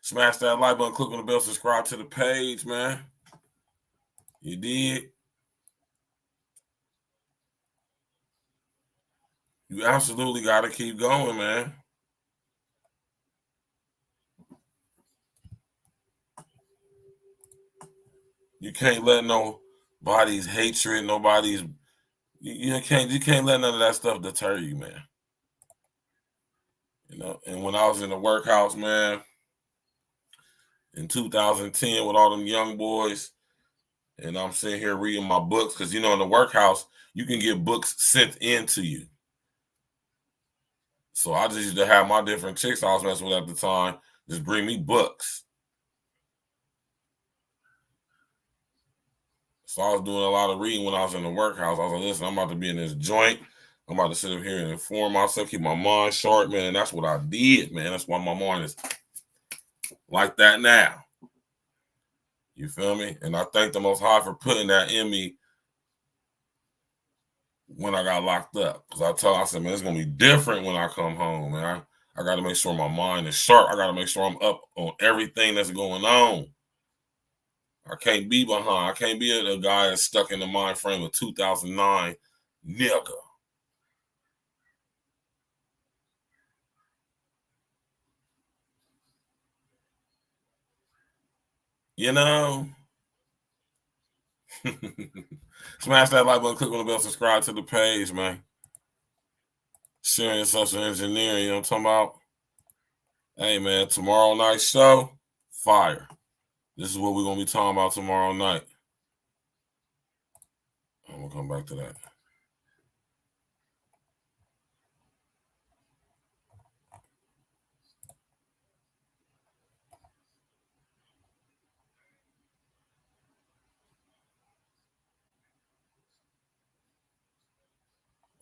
Smash that like button, click on the bell, subscribe to the page, man. You did. You absolutely gotta keep going, man. You can't let nobody's hatred, you can't let none of that stuff deter you, man. You know, and when I was in the workhouse, man, in 2010 with all them young boys, and I'm sitting here reading my books, because, you know, in the workhouse, you can get books sent into you. So I just used to have my different chicks I was messing with at the time just bring me books. So I was doing a lot of reading when I was in the workhouse. I was like, listen, I'm about to be in this joint. I'm about to sit up here and inform myself, keep my mind sharp, man. And that's what I did, man. That's why my mind is like that now. You feel me? And I thank the Most High for putting that in me when I got locked up. Because I said, man, it's going to be different when I come home, man. I got to make sure my mind is sharp. I got to make sure I'm up on everything that's going on. I can't be behind. I can't be a guy that's stuck in the mind frame of 2009 nigga. You know? Smash that like button, click on the bell, subscribe to the page, man. Sharing social engineering, you know what I'm talking about? Hey, man, tomorrow night show, fire. This is what we're going to be talking about tomorrow night. I'm going to come back to that.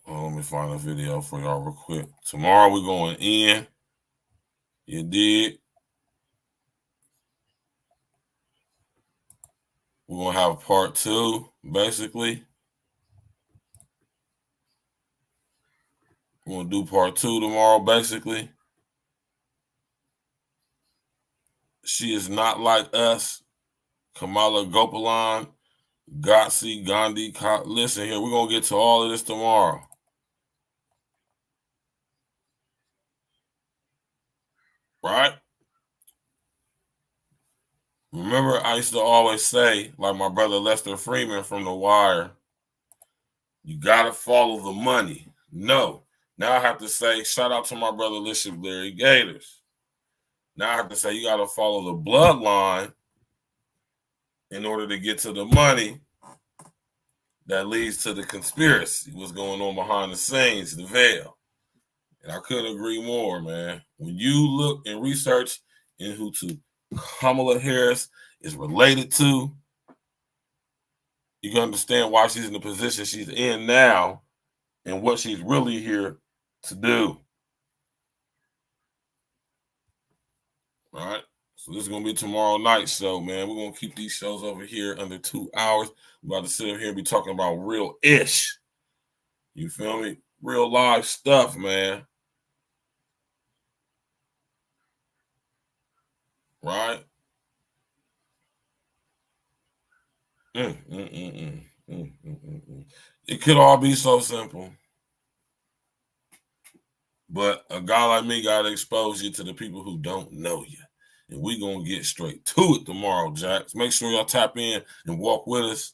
Let me find a video for y'all real quick. Tomorrow we're going in. You did. We're going to have part 2, basically. We're going to do part 2 tomorrow, basically. She is not like us. Kamala Gopalan, Ghazi, Gandhi. Listen here, we're going to get to all of this tomorrow. Right? Remember, I used to always say, like my brother Lester Freeman from The Wire, you got to follow the money. No. Now I have to say, shout out to my brother Larry Gators. Now I have to say, you got to follow the bloodline in order to get to the money that leads to the conspiracy, what's going on behind the scenes, the veil. And I couldn't agree more, man. When you look and research in who Kamala Harris is related to, you can understand why she's in the position she's in now and what she's really here to do. All right. So this is going to be tomorrow night's show, man. We're going to keep these shows over here under 2 hours. We're about to sit here and be talking about real-ish. You feel me? Real live stuff, man. Right? It could all be so simple. But a guy like me got to expose you to the people who don't know you. And we're going to get straight to it tomorrow, Jacks. Make sure y'all tap in and walk with us.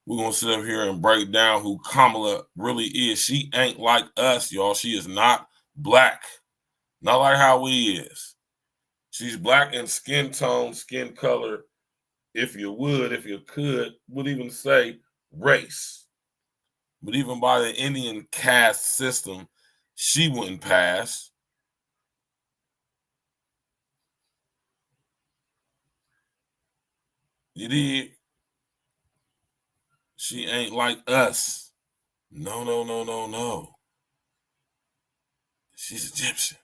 We're going to sit up here and break down who Kamala really is. She ain't like us, y'all. She is not black. Not like how we is. She's black in skin tone, skin color, if you would even say race. But even by the Indian caste system, she wouldn't pass. You did? She ain't like us. No. She's Egyptian.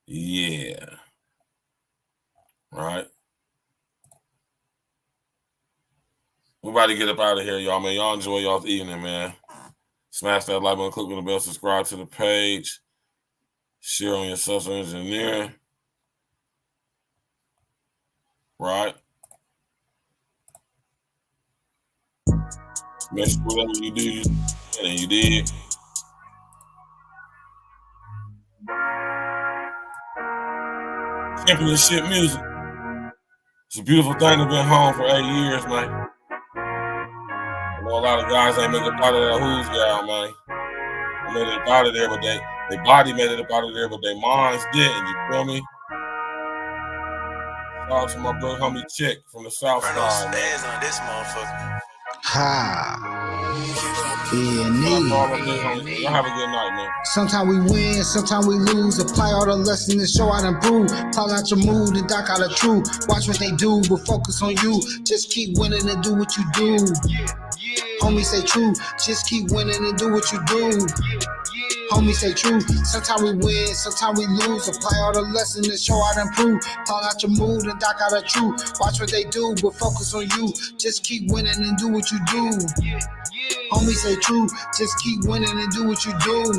Yeah. Right. We about to get up out of here, y'all, man. Y'all enjoy y'all's evening, man. Smash that like button, click on the bell, subscribe to the page, share on your social engineering. Right. Make sure whatever you do, and you did. Championship music. It's a beautiful thing to be home for 8 years, man. I know a lot of guys ain't make it out of that who's gal, man. I made it up out of there, but their body made it up out of there, but their minds didn't. You feel me? Shout out to my brother homie Chick from the South Side. On this motherfucker. Ha. Y'all have a good night, man. Sometimes we win, sometimes we lose. Apply all the lessons and show how to improve. Call out your mood and dock out the truth. Watch what they do, but focus on you. Just keep winning and do what you do. Homie say true. Just keep winning and do what you do. Homie say true. Sometimes we win, sometimes we lose. Apply all the lessons and show how to improve. Call out your mood and dock out the truth. Watch what they do, but focus on you. Just keep winning and do what you do. Homie say true. Just keep winning and do what you do.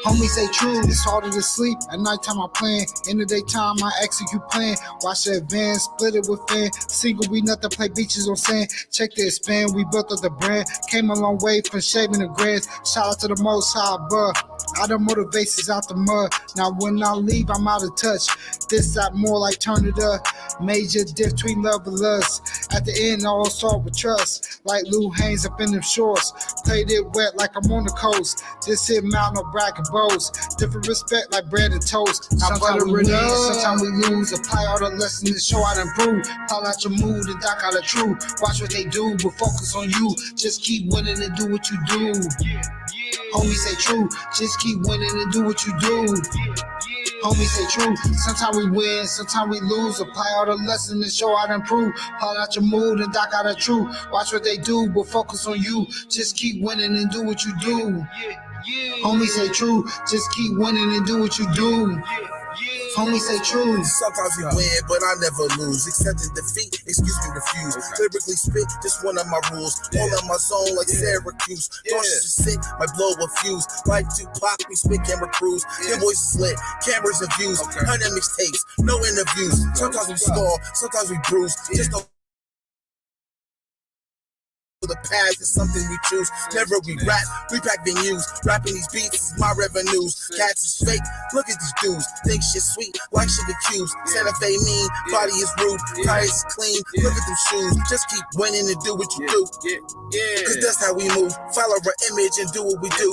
Homie say true. It's harder to sleep. At nighttime I plan. In the daytime I execute plan. Watch the advance, split it with fan. Single we nothing, play beaches on sand. Check the expand, we built up the brand. Came a long way from shaving the grass. Shout out to the most high, bruh. All the motivations out the mud. Now when I leave, I'm out of touch. This that more like turn it up. Major diff between love and lust. At the end, all start with trust. Like Lou Haynes up in them shorts. Played it wet like I'm on the coast. This hit mountain no bracket bows. Different respect like bread and toast. Sometimes we win, sometimes we lose. Apply all the lessons and show how to improve. Call out your mood and dock out the truth. Watch what they do, but focus on you. Just keep winning and do what you do. Homie say true. Just keep winning and do what you do. Homie say true. Sometimes we win, sometimes we lose. Apply all the lessons and show how to improve. Call out your mood and dock out the truth. Watch what they do, but focus on you. Just keep winning and do what you do. Homie say true. Just keep winning and do what you do. Homie say true. Sometimes we win, but I never lose. Accepting defeat, excuse me, refuse. Lyrically spit, just one of my rules. All in my zone like Syracuse. Doors is sick, my blow will fuse. Like Tupac, we spit camera crews. Your voice is lit, cameras and views. 100 mixtapes, no interviews. Sometimes we score, sometimes we bruise. Just don't. The path is something we choose. Never we rap, we pack venues. Rapping these beats is my revenues. Cats is fake, look at these dudes. Think shit sweet, like sugar cubes. Santa Fe mean, body is rude. Tires is clean, look at them shoes. Just keep winning and do what you do. Cause that's how we move. Follow our image and do what we do.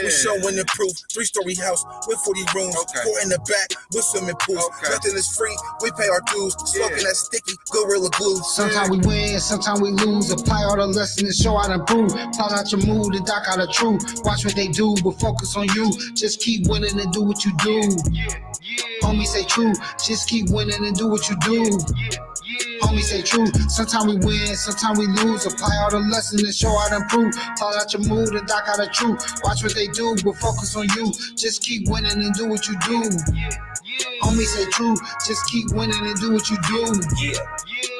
We showing the proof. 3-story house with 40 rooms. 4 in the back with swimming pools. Nothing is free, we pay our dues. Smoking that sticky Gorilla Glue. Sometimes we win, sometimes we lose. Apply all the lessons and show how to improve. Call out your mood and dock out the truth. Watch what they do, but focus on you. Just keep winning and do what you do. Homie say true. Just keep winning and do what you do. Homie say true. Sometimes we win, sometimes we lose. Apply all the lessons and show how to improve. Call out your mood and dock out the truth. Watch what they do, but focus on you. Just keep winning and do what you do. Homie say true. Just keep winning and do what you do.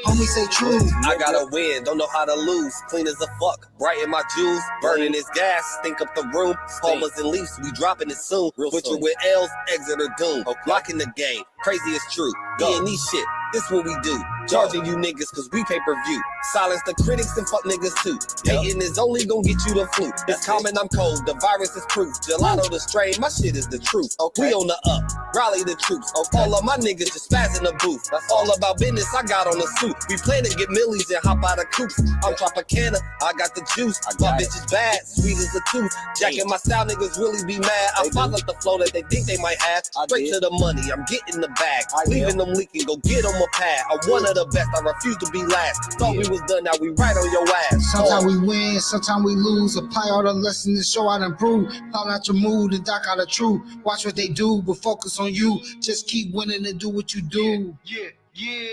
Homie say true. I gotta win, don't know how to lose. Clean as a fuck, bright in my jewels. Burning this gas, stink up the room. Palmers and leaves, we dropping it soon. Butcher with L's, exit or doom. Locking the game, crazy is true. D&E shit, this what we do. Charging you niggas cause we pay-per-view. Silence the critics and fuck niggas too. Hating is only gonna get you the flu. It's common, I'm cold, the virus is proof. Gelato the strain, my shit is the truth. We on the up, rally the troops. All of my niggas just spaz in the booth. That's all about business, I got on the suit. We plan to get millies and hop out of coops. I'm Tropicana, I got the juice. My bitch is bad, sweet as a tooth. Jacking my style, niggas really be mad. I follow the flow that they think they might have. Straight to the money, I'm getting the bag. Leaving them leaking, go get them a pad. I'm one of the best, I refuse to be last. Thought we was done, now we right on your ass. Sometimes we win, sometimes we lose. Apply all the lessons and show how to improve. Call out your mood and dock out the truth. Watch what they do, but focus on you. Just keep winning and do what you do.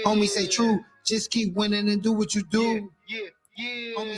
Homie say true. Just keep winning and do what you do. Homie